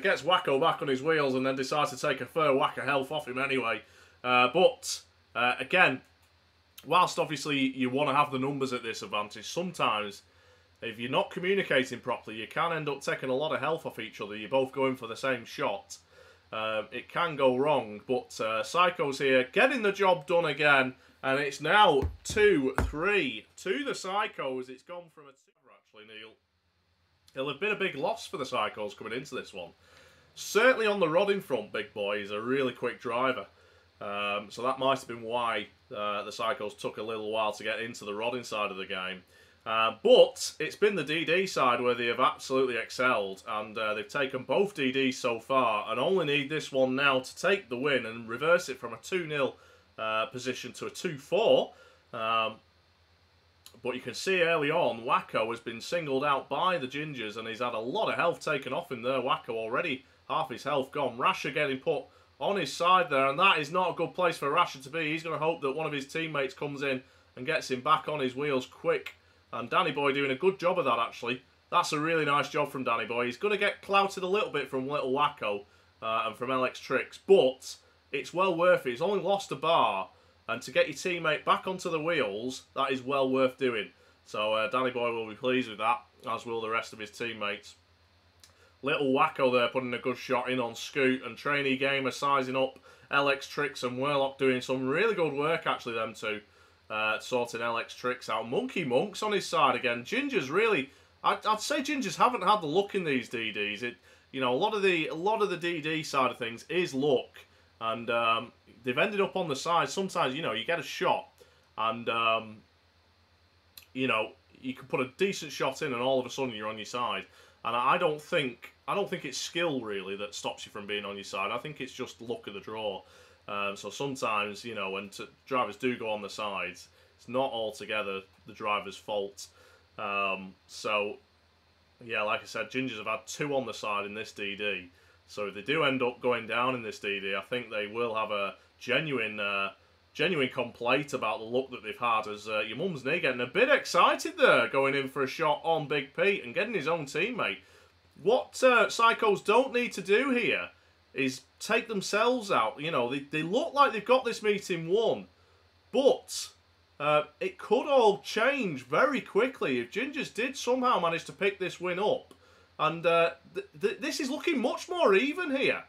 B: Gets Wacko back on his wheels and then decides to take a fair whack of health off him anyway. But again, whilst obviously you want to have the numbers at this advantage, sometimes if you're not communicating properly, you can end up taking a lot of health off each other. You're both going for the same shot. It can go wrong, but Psycho's here, getting the job done again, and it's now 2-3 to the Psychos. It's gone from a 2, actually, Neil. It'll have been a big loss for the Psychos coming into this one. Certainly on the rodding front, Big Boy is a really quick driver. So that might have been why the Psychos took a little while to get into the rodding side of the game. But it's been the DD side where they have absolutely excelled, and they've taken both DDs so far, and only need this one now to take the win and reverse it from a 2-0 position to a 2-4. But you can see early on, Wacko has been singled out by the Gingers, and he's had a lot of health taken off him there. Wacko already half his health gone. Rasher getting put on his side there, and that is not a good place for Rasher to be. He's going to hope that one of his teammates comes in and gets him back on his wheels quick. And Danny Boy doing a good job of that, actually. That's a really nice job from Danny Boy. He's going to get clouted a little bit from Little Wacko and from LX Tricks, but it's well worth it. He's only lost a bar, and to get your teammate back onto the wheels, that is well worth doing. So Danny Boy will be pleased with that, as will the rest of his teammates. Little Wacko there putting a good shot in on Scoot, and Trainee Gamer sizing up LX Tricks and Warlock doing some really good work, actually, them two. Sorting LX Tricks out. Monkey Monk's on his side again. Gingers really, I'd say Gingers haven't had the luck in these DDs. You know, a lot of the DD side of things is luck, and they've ended up on the side. Sometimes, you know, you get a shot, and you know, you can put a decent shot in, and all of a sudden you're on your side. And I don't think it's skill really that stops you from being on your side. I think it's just luck of the draw. So sometimes, you know, when drivers do go on the sides, it's not altogether the driver's fault. So, yeah, like I said, Gingers have had 2 on the side in this DD. So if they do end up going down in this DD, I think they will have a genuine complaint about the luck that they've had, as your mum's knee getting a bit excited there, going in for a shot on Big Pete and getting his own teammate. What Psychos don't need to do here is take themselves out. You know, they look like they've got this meeting won, but it could all change very quickly if Gingers did somehow manage to pick this win up. And this is looking much more even here.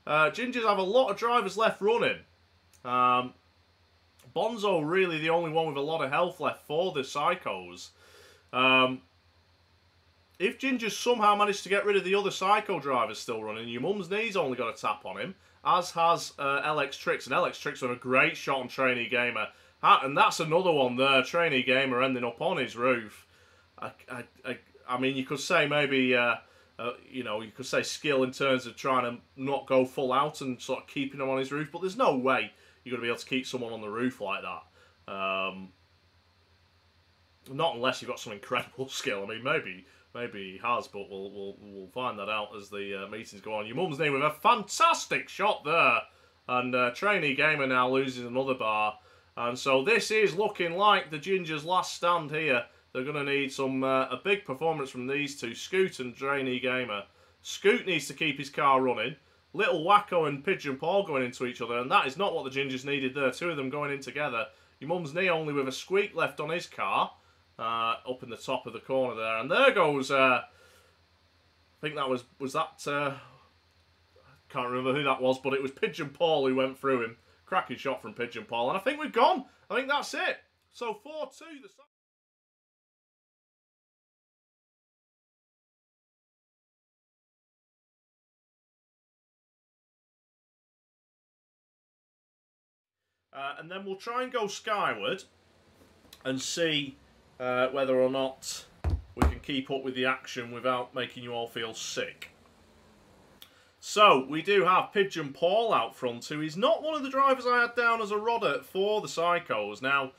B: Gingers have a lot of drivers left running. Bonzo really the only one with a lot of health left for the Psychos. If Gingers somehow managed to get rid of the other Psycho drivers still running, your mum's knee's only got a tap on him, as has LX Tricks. And LX Tricks with a great shot on Trainee Gamer. And that's another one there. Trainee Gamer ending up on his roof. I mean, you could say maybe, you know, you could say skill in terms of trying to not go full out and sort of keeping him on his roof. But there's no way you're going to be able to keep someone on the roof like that. Not unless you've got some incredible skill. I mean, maybe he has, but we'll find that out as the meetings go on. Your mum's name with a fantastic shot there. And Trainee Gamer now loses another bar. And so this is looking like the Gingers' last stand here. They're going to need some a big performance from these two, Scoot and Trainee Gamer. Scoot needs to keep his car running. Little Wacko and Pigeon Paul going into each other, and that is not what the Gingers needed there. 2 of them going in together. Your mum's knee only with a squeak left on his car. Up in the top of the corner there. And there goes, I think that was that, I can't remember who that was, but it was Pigeon Paul who went through him. Cracking shot from Pigeon Paul. And I think we've gone. I think that's it. So 4-2. And then we'll try and go skyward and see whether or not we can keep up with the action without making you all feel sick. So, we do have Pigeon Paul out front, who is not one of the drivers I had down as a rodder for the Psychos. Now,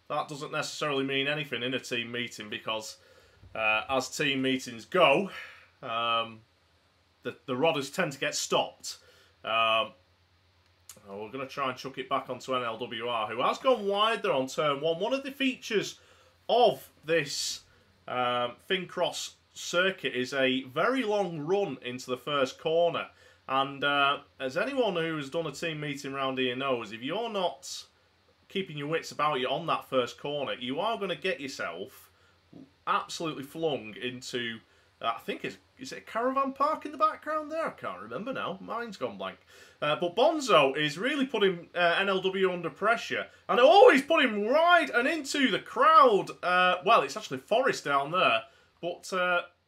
B: that doesn't necessarily mean anything in a team meeting, because as team meetings go, the rodders tend to get stopped. We're going to try and chuck it back onto NLWR, who has gone wide there on turn 1. One of the features of this Fincross circuit is a very long run into the first corner. And as anyone who's done a team meeting around here knows, if you're not keeping your wits about you on that first corner, you are going to get yourself absolutely flung into, I think is it a caravan park in the background there? I can't remember now. Mine's gone blank. But Bonzo is really putting NLW under pressure. And always put him right and into the crowd. Well, it's actually Forest down there. But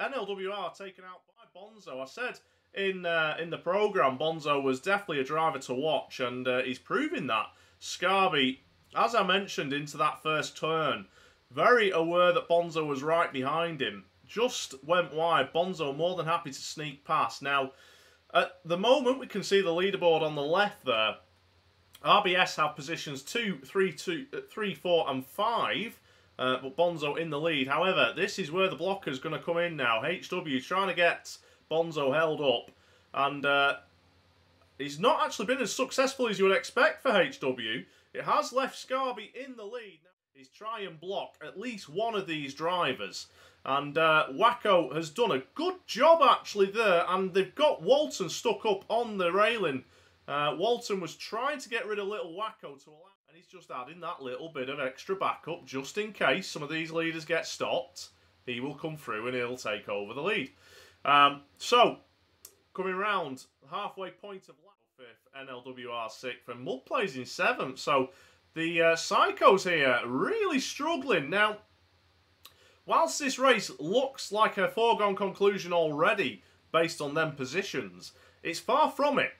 B: NLW are taken out by Bonzo. I said in the programme, Bonzo was definitely a driver to watch. And he's proving that. Scarby, as I mentioned, into that first turn, very aware that Bonzo was right behind him. Just went wide. Bonzo more than happy to sneak past. Now, at the moment, we can see the leaderboard on the left there. RBS have positions 2, 3, 4 and 5. But Bonzo in the lead. However, this is where the blocker's going to come in now. HW trying to get Bonzo held up. And he's not actually been as successful as you would expect for HW. It has left Scarby in the lead. Now, he's trying to block at least one of these drivers. And Wacko has done a good job actually there, and they've got Walton stuck up on the railing. Walton was trying to get rid of little Wacko to allow, and he's just adding that little bit of extra backup just in case some of these leaders get stopped. He will come through and he'll take over the lead. So, coming round, halfway point of lap, 5th, NLWR 6th, and Mud plays in 7th. So, the Psychos here really struggling. Now, whilst this race looks like a foregone conclusion already, based on them positions, it's far from it.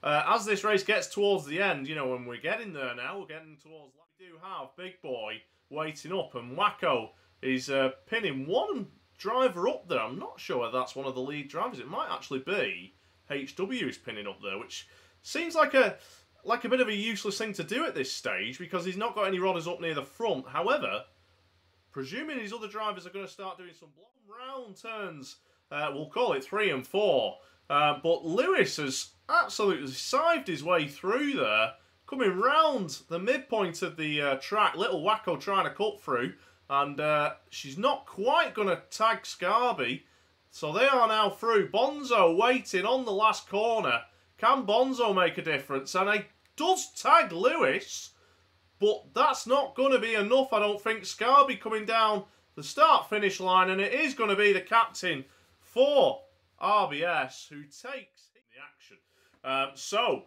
B: As this race gets towards the end, you know, when we're getting there now, we're getting towards, we do have Big Boy waiting up, and Wacko is pinning one driver up there. I'm not sure whether that's one of the lead drivers. It might actually be HW is pinning up there, which seems like a bit of a useless thing to do at this stage, because he's not got any rodders up near the front. However, presuming his other drivers are going to start doing some round turns, we'll call it 3 and 4. But Lewis has absolutely sived his way through there, coming round the midpoint of the track. Little Wacko trying to cut through, and she's not quite going to tag Scarby. So they are now through. Bonzo waiting on the last corner. Can Bonzo make a difference? And he does tag Lewis. But that's not going to be enough, I don't think. Scarby coming down the start-finish line, and it is going to be the captain for RBS who takes the action. So,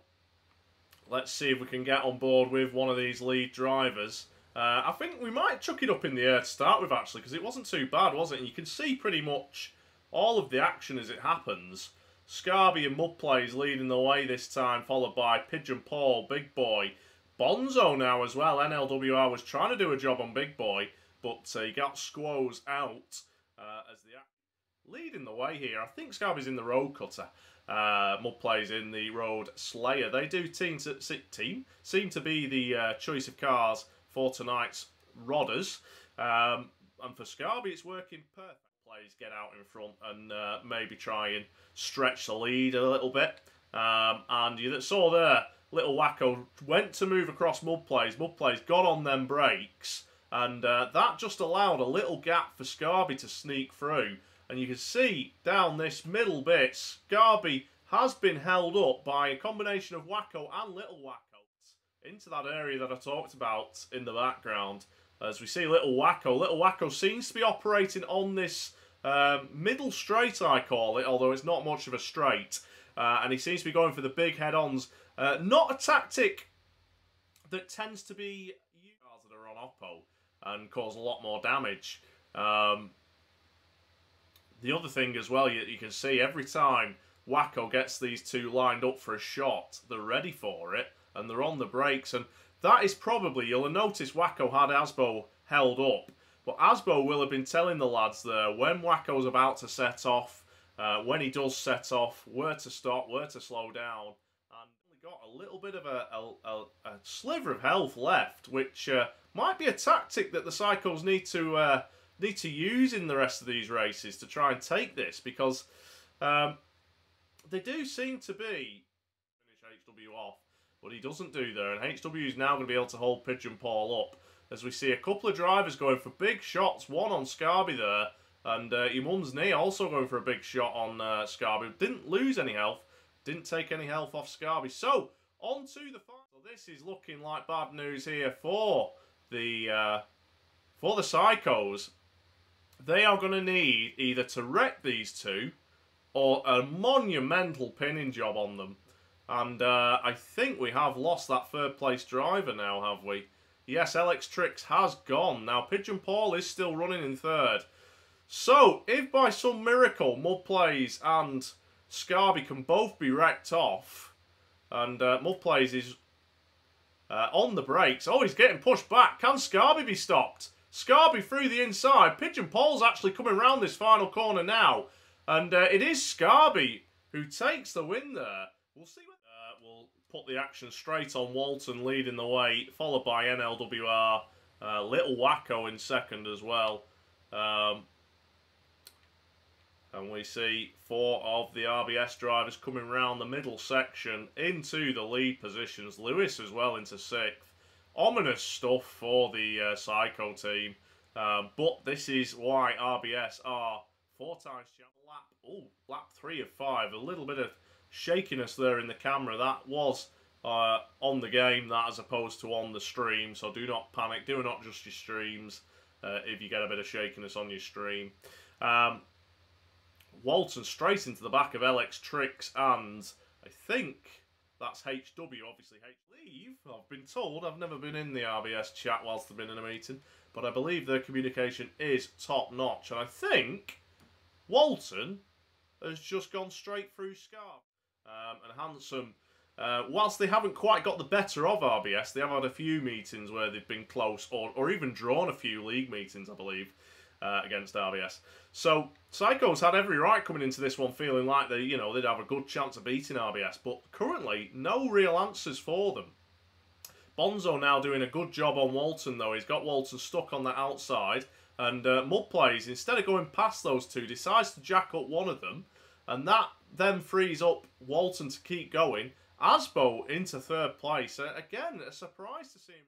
B: let's see if we can get on board with one of these lead drivers. I think we might chuck it up in the air to start with, actually, because it wasn't too bad, was it? And you can see pretty much all of the action as it happens. Scarby and Mudplays leading the way this time, followed by Pigeon Paul, Big Boy, Bonzo now as well. NLWR was trying to do a job on Big Boy, but he got Squoze out as the leading the way here. I think Scarby's in the Road Cutter. Mudplay's in the Road Slayer. They do seem to be the choice of cars for tonight's Rodders. And for Scarby, it's working perfect. Plays get out in front and maybe try and stretch the lead a little bit. And you saw there, little Wacko went to move across Mudplays. Mudplays got on them brakes, and that just allowed a little gap for Scarby to sneak through. And you can see down this middle bit, Scarby has been held up by a combination of Wacko and little Wacko into that area that I talked about in the background. As we see little Wacko seems to be operating on this middle straight, I call it, although it's not much of a straight. And he seems to be going for the big head-ons. Not a tactic that tends to be used cars that are on Oppo and cause a lot more damage. The other thing as well, you can see every time Wacko gets these two lined up for a shot, they're ready for it and they're on the brakes. And that is probably, you'll have noticed Wacko had Asbo held up. But Asbo will have been telling the lads there when Wacko's about to set off, when he does set off, where to stop, where to slow down. And only got a little bit of a sliver of health left, which might be a tactic that the Psychos need to use in the rest of these races to try and take this, because they do seem to be finish HW off, but he doesn't do there, and HW is now going to be able to hold Pigeon Paul up as we see a couple of drivers going for big shots, one on Scarby there, and Imun's Knee also going for a big shot on Scarby. Didn't lose any health, didn't take any health off Scarby. So, on to the final. this is looking like bad news here for the Psychos. They are going to need either to wreck these two or a monumental pinning job on them. And I think we have lost that third place driver now, have we? Yes, LX Tricks has gone. Now, Pigeon Paul is still running in third. So, if by some miracle Mudplays and Scarby can both be wrecked off, and Mudplays is on the brakes. Oh, he's getting pushed back. Can Scarby be stopped? Scarby through the inside. Pigeon Paul's actually coming round this final corner now. And it is Scarby who takes the win there. We'll see. We'll put the action straight on Walton leading the way, followed by NLWR. Little Wacko in second as well. And we see 4 of the RBS drivers coming round the middle section into the lead positions. Lewis as well into 6th. Ominous stuff for the Psycho team. But this is why RBS are 4 times champion. Lap 3 of 5. A little bit of shakiness there in the camera. That was on the game, that as opposed to on the stream. So do not panic. Do not adjust your streams if you get a bit of shakiness on your stream. Walton straight into the back of LX Tricks, and I think that's HW, obviously Leave. I've been told, I've never been in the RBS chat whilst I've been in a meeting, but I believe their communication is top notch, and I think Walton has just gone straight through Scarp. And Handsome, whilst they haven't quite got the better of RBS, they have had a few meetings where they've been close, or even drawn a few league meetings, I believe, against RBS. So Psycho's had every right coming into this one feeling like they'd have a good chance of beating RBS, but currently no real answers for them. Bonzo now doing a good job on Walton though. He's got Walton stuck on the outside, and Mudplays, instead of going past those two, decides to jack up one of them, and that then frees up Walton to keep going. Asbo into third place. Again, a surprise to see him.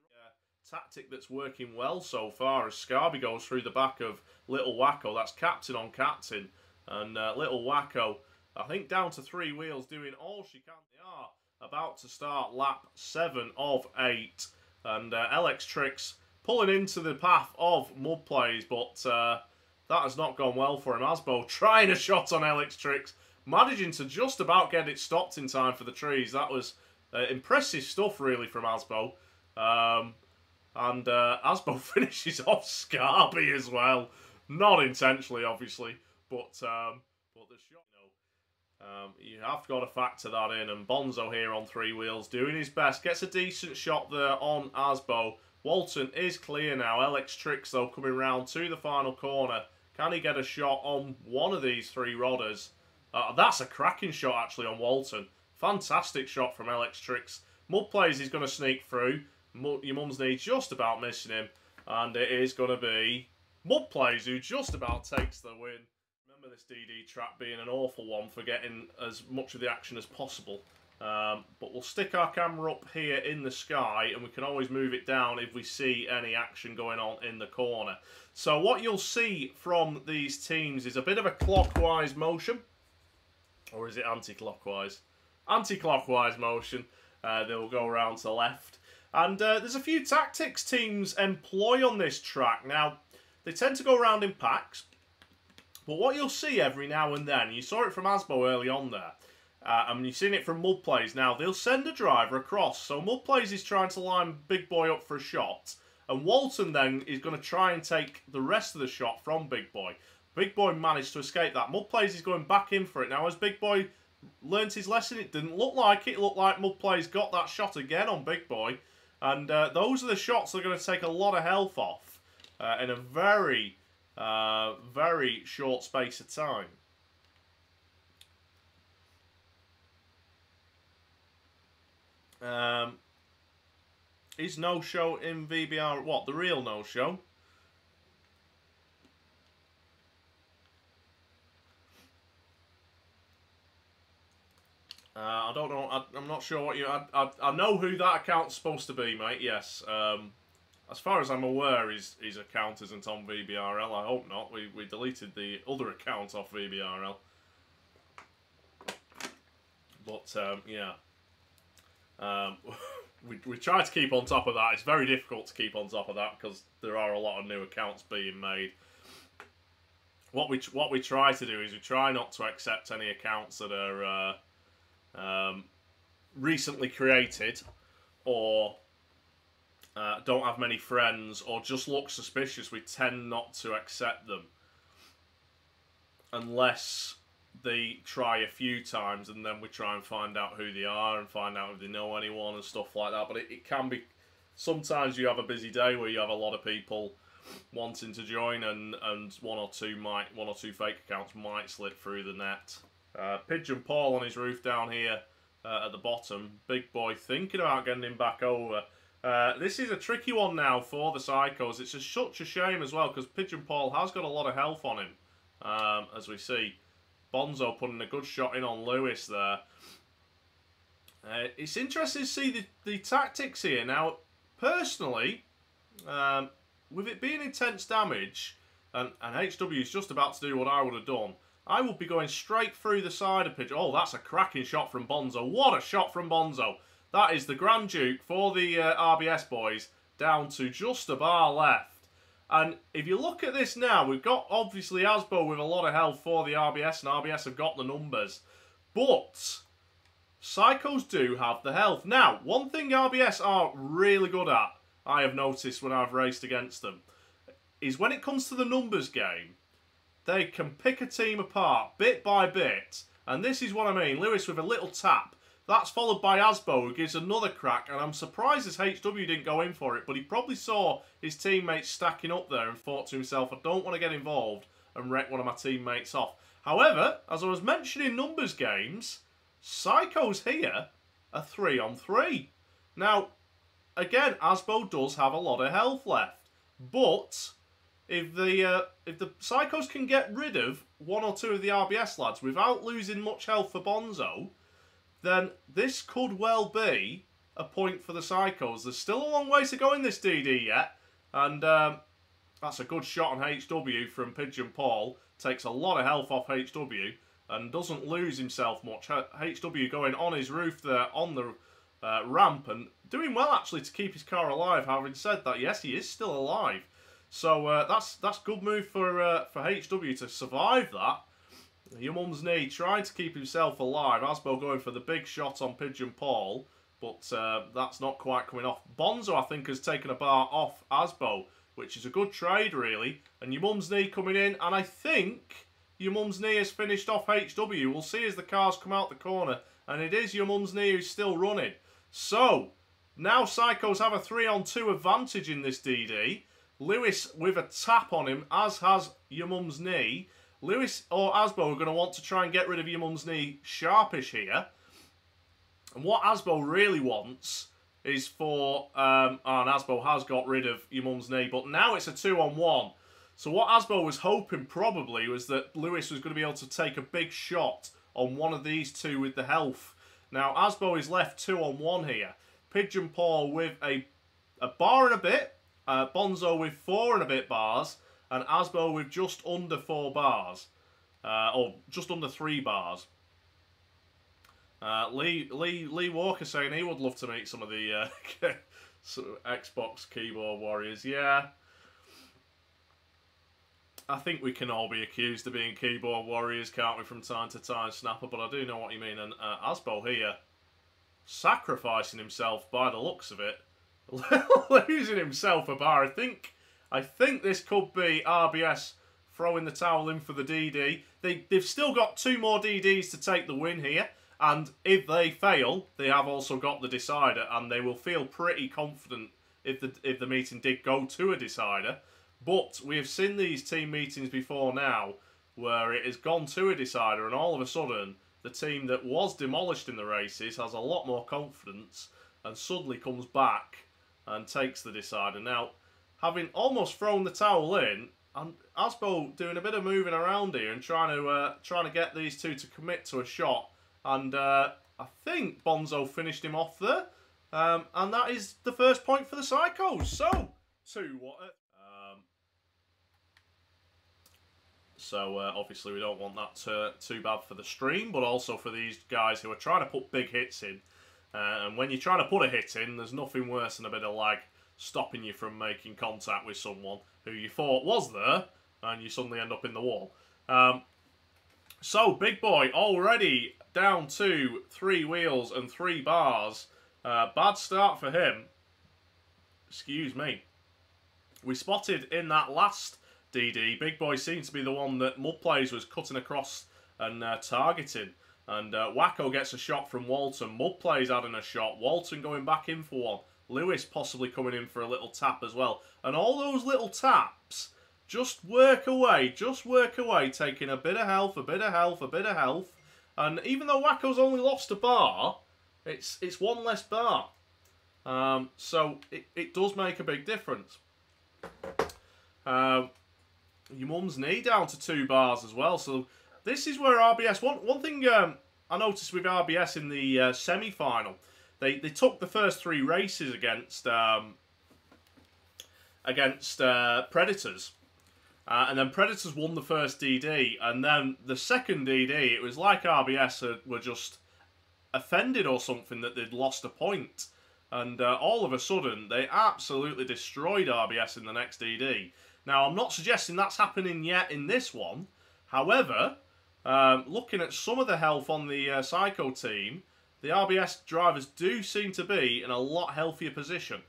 B: Tactic that's working well so far as Scarby goes through the back of Little Wacko. That's captain on captain. And Little Wacko, I think down to 3 wheels, doing all she can. They are about to start lap 7 of 8. And LX Tricks pulling into the path of Mudplays, but that has not gone well for him. Asbo trying a shot on LX Tricks, managing to just about get it stopped in time for the trees. That was impressive stuff really from Asbo. And Asbo finishes off Scarby as well. Not intentionally, obviously, but the shot, you have got to factor that in. And Bonzo here on 3 wheels doing his best. Gets a decent shot there on Asbo. Walton is clear now. LX Tricks, though, coming round to the final corner. Can he get a shot on one of these 3 rodders? That's a cracking shot, actually, on Walton. Fantastic shot from LX Tricks. Mudplays is going to sneak through. Your mum's knee just about missing him, and it is going to be Mudplays who just about takes the win. Remember this DD track being an awful one for getting as much of the action as possible. But we'll stick our camera up here in the sky, and we can always move it down if we see any action going on in the corner. So what you'll see from these teams is a bit of a clockwise motion, or is it anti-clockwise? Anti-clockwise motion. They'll go around to the left. And there's a few tactics teams employ on this track. Now, they tend to go around in packs. But what you'll see every now and then, you saw it from Asbo early on there, and you've seen it from Mudplays now, they'll send a driver across. So Mudplays is trying to line Big Boy up for a shot. And Walton then is going to try and take the rest of the shot from Big Boy. Big Boy managed to escape that. Mudplays is going back in for it. Now, as Big Boy learnt his lesson, it didn't look like it. It looked like Mudplays got that shot again on Big Boy. And those are the shots that are going to take a lot of health off in a very, very short space of time. Is no-show in VBR what? The real no-show? I don't know. I'm not sure what you... I know who that account's supposed to be, mate. Yes. As far as I'm aware, his account isn't on VBRL. I hope not. We deleted the other account off VBRL. But, yeah. we try to keep on top of that. It's very difficult to keep on top of that because there are a lot of new accounts being made. What we try to do is we try not to accept any accounts that are recently created or don't have many friends or just look suspicious. We tend not to accept them unless they try a few times, and then we try and find out who they are and find out if they know anyone and stuff like that. But it can be, sometimes you have a busy day where you have a lot of people wanting to join, and one or two fake accounts might slip through the net. Pigeon Paul on his roof down here at the bottom. Big boy thinking about getting him back over. This is a tricky one now for the Psychos. It's such a shame as well because Pigeon Paul has got a lot of health on him, as we see. Bonzo putting a good shot in on Lewis there. It's interesting to see the tactics here. Now, personally, with it being intense damage, and HW is just about to do what I would have done, I would be going straight through the side of pitch. Oh, that's a cracking shot from Bonzo. What a shot from Bonzo. That is the Grand Duke for the RBS boys down to just a bar left. And if you look at this now, we've got obviously Asbo with a lot of health for the RBS, and RBS have got the numbers. But Psychos do have the health. Now, one thing RBS are really good at, I have noticed when I've raced against them, is when it comes to the numbers game, they can pick a team apart bit by bit. And this is what I mean. Lewis with a little tap. That's followed by Asbo, who gives another crack, and I'm surprised as HW didn't go in for it, but he probably saw his teammates stacking up there and thought to himself, I don't want to get involved and wreck one of my teammates off. However, as I was mentioning numbers games, Psychos here are 3-on-3. Now, again, Asbo does have a lot of health left, but if the Psychos can get rid of one or two of the RBS lads without losing much health for Bonzo, then this could well be a point for the Psychos. There's still a long way to go in this DD yet. And that's a good shot on HW from Pigeon Paul. Takes a lot of health off HW and doesn't lose himself much. HW going on his roof there on the ramp and doing well actually to keep his car alive. Having said that, yes, he is still alive. So that's good move for HW to survive that. Your mum's knee trying to keep himself alive. Asbo going for the big shot on Pigeon Paul, but that's not quite coming off. Bonzo, I think, has taken a bar off Asbo, which is a good trade, really. And your mum's knee coming in, and I think your mum's knee has finished off HW. We'll see as the cars come out the corner, and it is your mum's knee who's still running. So, now Psychos have a 3-on-2 advantage in this DD. Lewis with a tap on him, as has your mum's knee. Lewis or Asbo are going to want to try and get rid of your mum's knee sharpish here. And what Asbo really wants is for... and Asbo has got rid of your mum's knee, but now it's a 2-on-1. So what Asbo was hoping probably was that Lewis was going to be able to take a big shot on one of these two with the health. Now Asbo is left 2-on-1 here. Pigeon Paul with a bar and a bit. Bonzo with 4 and a bit bars. And Asbo with just under 4 bars. Or just under 3 bars. Lee Walker saying he would love to meet some of the sort of Xbox keyboard warriors. Yeah. I think we can all be accused of being keyboard warriors, can't we, from time to time, Snapper? But I do know what you mean. And Asbo here, sacrificing himself by the looks of it. Losing himself a bar. I think this could be RBS throwing the towel in for the DD. They've still got 2 more DDs to take the win here. And if they fail, they have also got the decider. And they will feel pretty confident if the meeting did go to a decider. But we have seen these team meetings before now where it has gone to a decider. And all of a sudden, the team that was demolished in the races has a lot more confidence. And suddenly comes back and takes the decider. Now, having almost thrown the towel in, and Asbo doing a bit of moving around here and trying to get these two to commit to a shot, and I think Bonzo finished him off there, and that is the first point for the Psychos. So, obviously we don't want that too bad for the stream, but also for these guys who are trying to put big hits in. And when you're trying to put a hit in, there's nothing worse than a bit of lag stopping you from making contact with someone who you thought was there, and you suddenly end up in the wall. So, Big Boy already down to 3 wheels and 3 bars. Bad start for him. Excuse me. We spotted in that last DD, Big Boy seemed to be the one that Mudplays was cutting across and targeting. And Wacko gets a shot from Walton. Mudplays adding a shot. Walton going back in for one. Lewis possibly coming in for a little tap as well. And all those little taps just work away, taking a bit of health, a bit of health, a bit of health. And even though Wacko's only lost a bar, it's one less bar. So it does make a big difference. Your mum's knee down to 2 bars as well. So this is where RBS... One thing I noticed with RBS in the semi-final, they took the first 3 races against Predators. And then Predators won the first DD. And then the second DD, it was like RBS were just offended or something that they'd lost a point. And all of a sudden, they absolutely destroyed RBS in the next DD. Now, I'm not suggesting that's happening yet in this one. However, looking at some of the health on the Psycho team, the RBS drivers do seem to be in a lot healthier position.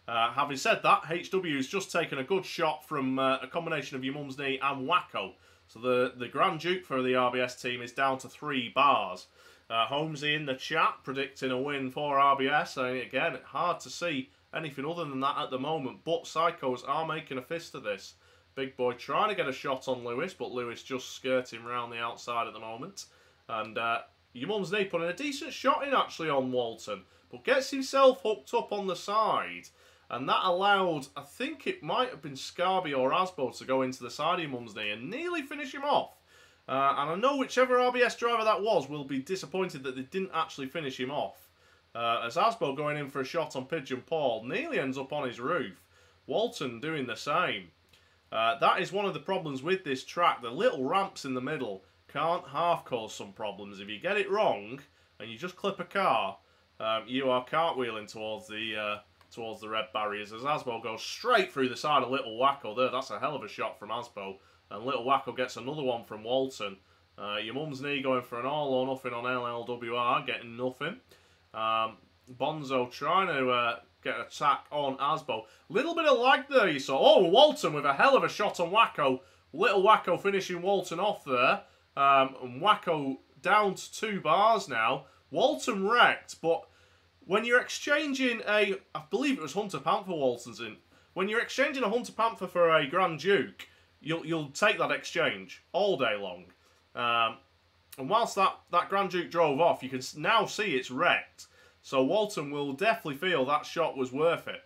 B: Having said that, HW's just taken a good shot from a combination of your mum's knee and Wacko. So the Grand Duke for the RBS team is down to 3 bars. Holmesy in the chat predicting a win for RBS. And again, hard to see anything other than that at the moment. But Psychos are making a fist of this. Big Boy trying to get a shot on Lewis, but Lewis just skirting around the outside at the moment. And your mum's knee putting a decent shot in actually on Walton, but gets himself hooked up on the side. And that allowed, I think it might have been Scarby or Asbo to go into the side of your mum's knee and nearly finish him off. And I know whichever RBS driver that was will be disappointed that they didn't actually finish him off. As Asbo going in for a shot on Pigeon Paul nearly ends up on his roof. Walton doing the same. That is one of the problems with this track. The little ramps in the middle can't half cause some problems. If you get it wrong and you just clip a car, you are cartwheeling towards the red barriers as Asbo goes straight through the side of Little Wacko there. That's a hell of a shot from Asbo. And Little Wacko gets another one from Walton. Your mum's knee going for an all or nothing on LLWR, getting nothing. Bonzo trying to get an attack on Asbo. Little bit of lag there, you saw. Oh, Walton with a hell of a shot on Wacko. Little Wacko finishing Walton off there. And Wacko down to 2 bars now. Walton wrecked, but when you're exchanging I believe it was Hunter Panther Walton's in. When you're exchanging a Hunter Panther for a Grand Duke, you'll take that exchange all day long. And whilst that Grand Duke drove off, you can now see it's wrecked. So Walton will definitely feel that shot was worth it.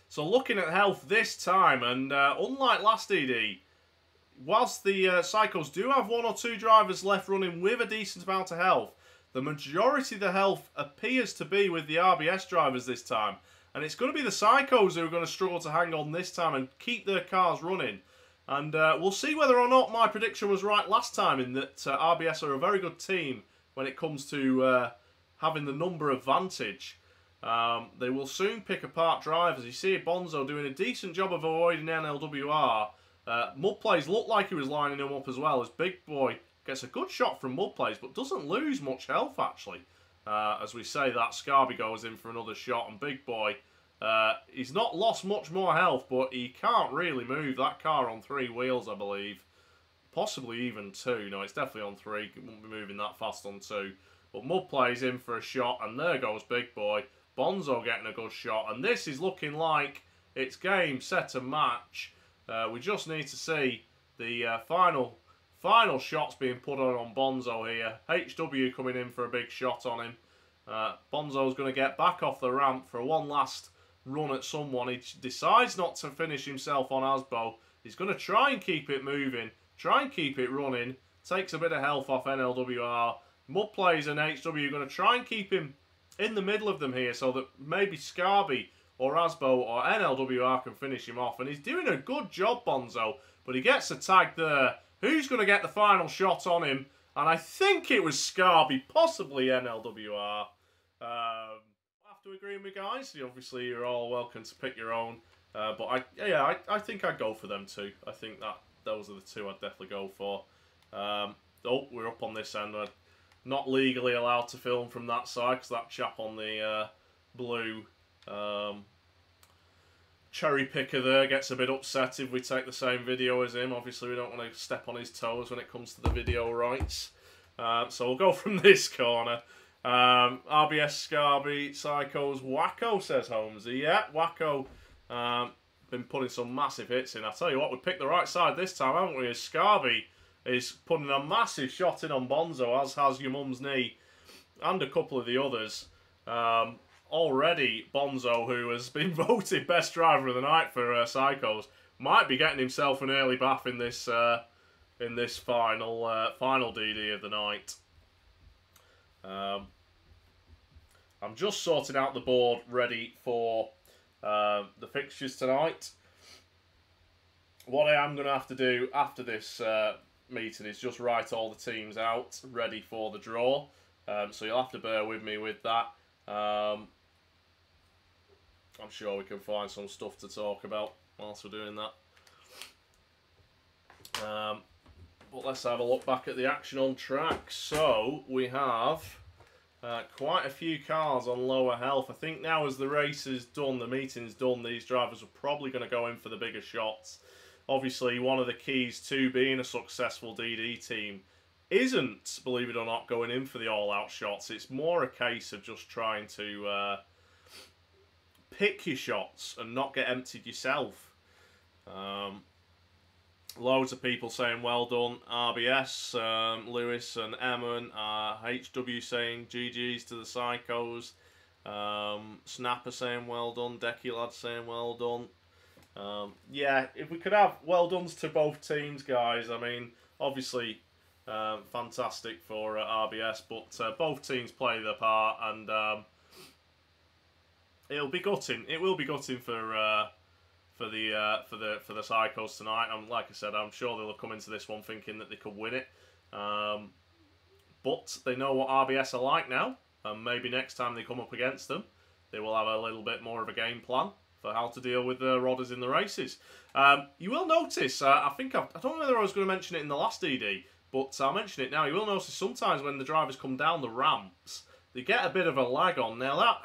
B: So looking at health this time, and unlike last DD, whilst the Psychos do have 1 or 2 drivers left running with a decent amount of health, the majority of the health appears to be with the RBS drivers this time. And it's going to be the Psychos who are going to struggle to hang on this time and keep their cars running. And we'll see whether or not my prediction was right last time in that RBS are a very good team when it comes to having the number advantage. They will soon pick apart drivers. You see Bonzo doing a decent job of avoiding NLWR. Mudplays looked like he was lining him up as well as Big Boy gets a good shot from Mudplays but doesn't lose much health actually. As we say that, Scarby goes in for another shot and Big Boy, he's not lost much more health, but he can't really move that car on 3 wheels, I believe. Possibly even 2. No, it's definitely on 3. It won't be moving that fast on 2. But Mudplay's in for a shot, and there goes Big Boy. Bonzo getting a good shot, and this is looking like it's game, set, and match. We just need to see the final shots being put on Bonzo here. HW coming in for a big shot on him. Bonzo's going to get back off the ramp for one last run at someone. He decides not to finish himself on Asbo. He's going to try and keep it moving, try and keep it running. Takes a bit of health off NLWR. Mudplays and HW are going to try and keep him in the middle of them here so that maybe Scarby or Asbo or NLWR can finish him off. And he's doing a good job, Bonzo, but he gets a tag there. Who's going to get the final shot on him? And I think it was Scarby, possibly NLWR. I have to agree with me, guys. Obviously, you're all welcome to pick your own. But I think I'd go for them too. I think that those are the two I'd definitely go for. Oh, we're up on this end. We're not legally allowed to film from that side because that chap on the blue cherry picker there gets a bit upset if we take the same video as him. Obviously, we don't want to step on his toes when it comes to the video rights. So we'll go from this corner. RBS Scarby, Psychos, Wacko, says Holmesy. Yeah, Wacko been putting some massive hits in. I tell you what, we picked the right side this time, haven't we? As Scarby is putting a massive shot in on Bonzo, as has Your Mum's Knee and a couple of the others. Already, Bonzo, who has been voted best driver of the night for Psychos, might be getting himself an early bath in this final DD of the night. I'm just sorting out the board ready for the fixtures tonight. What I am going to have to do after this meeting is just write all the teams out ready for the draw. So you'll have to bear with me with that. I'm sure we can find some stuff to talk about whilst we're doing that. But let's have a look back at the action on track. So we have quite a few cars on lower health. I think now as the race is done, the meeting's done, these drivers are probably going to go in for the bigger shots. Obviously, one of the keys to being a successful DD team isn't, believe it or not, going in for the all-out shots. It's more a case of just trying to pick your shots and not get emptied yourself. Loads of people saying well done, RBS, Lewis and Eamon, HW saying GG's to the Psychos, Snapper saying well done, Decky Lad saying well done. Yeah, if we could have well dones to both teams, guys. I mean, obviously, fantastic for RBS, but both teams play their part, and it'll be gutting. It will be gutting for the Psychos tonight. And like I said, I'm sure they'll come into this one thinking that they could win it. But they know what RBS are like now, and maybe next time they come up against them, they will have a little bit more of a game plan for how to deal with the rodders in the races. You will notice, I don't know whether I was going to mention it in the last DD, but I'll mention it now. You will notice sometimes when the drivers come down the ramps, they get a bit of a lag on. Now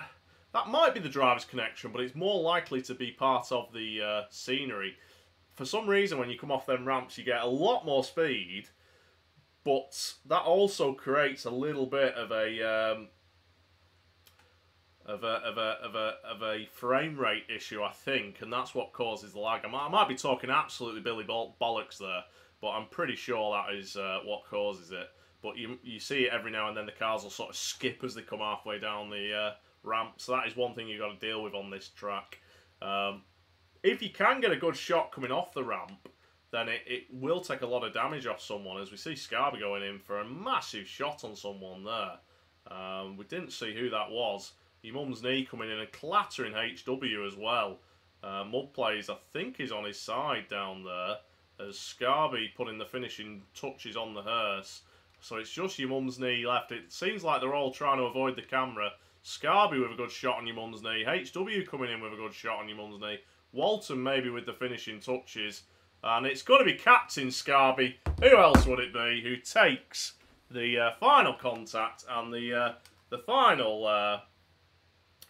B: that might be the driver's connection, but it's more likely to be part of the scenery. For some reason, when you come off them ramps, you get a lot more speed, but that also creates a little bit of a frame rate issue, I think, and that's what causes the lag. I might be talking absolutely Billy bollocks there, but I'm pretty sure that is what causes it. But you see it every now and then. The cars will sort of skip as they come halfway down the ramp, so that is one thing you've got to deal with on this track. If you can get a good shot coming off the ramp, then it will take a lot of damage off someone, as we see Scarby going in for a massive shot on someone there. We didn't see who that was. Your Mum's Knee coming in and clattering HW as well. Mudplays, I think, is on his side down there, as Scarby putting the finishing touches on the hearse. So it's just Your Mum's Knee left. It seems like they're all trying to avoid the camera. Scarby with a good shot on Your Mum's Knee. HW coming in with a good shot on Your Mum's Knee. Walton maybe with the finishing touches. And it's got to be Captain Scarby. Who else would it be who takes the final contact and the final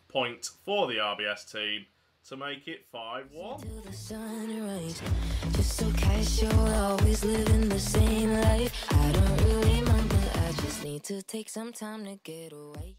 B: point for the RBS team to make it 5-1.
A: Just so casual, always living the same life. I don't really mind, but I just need to take some time to get away.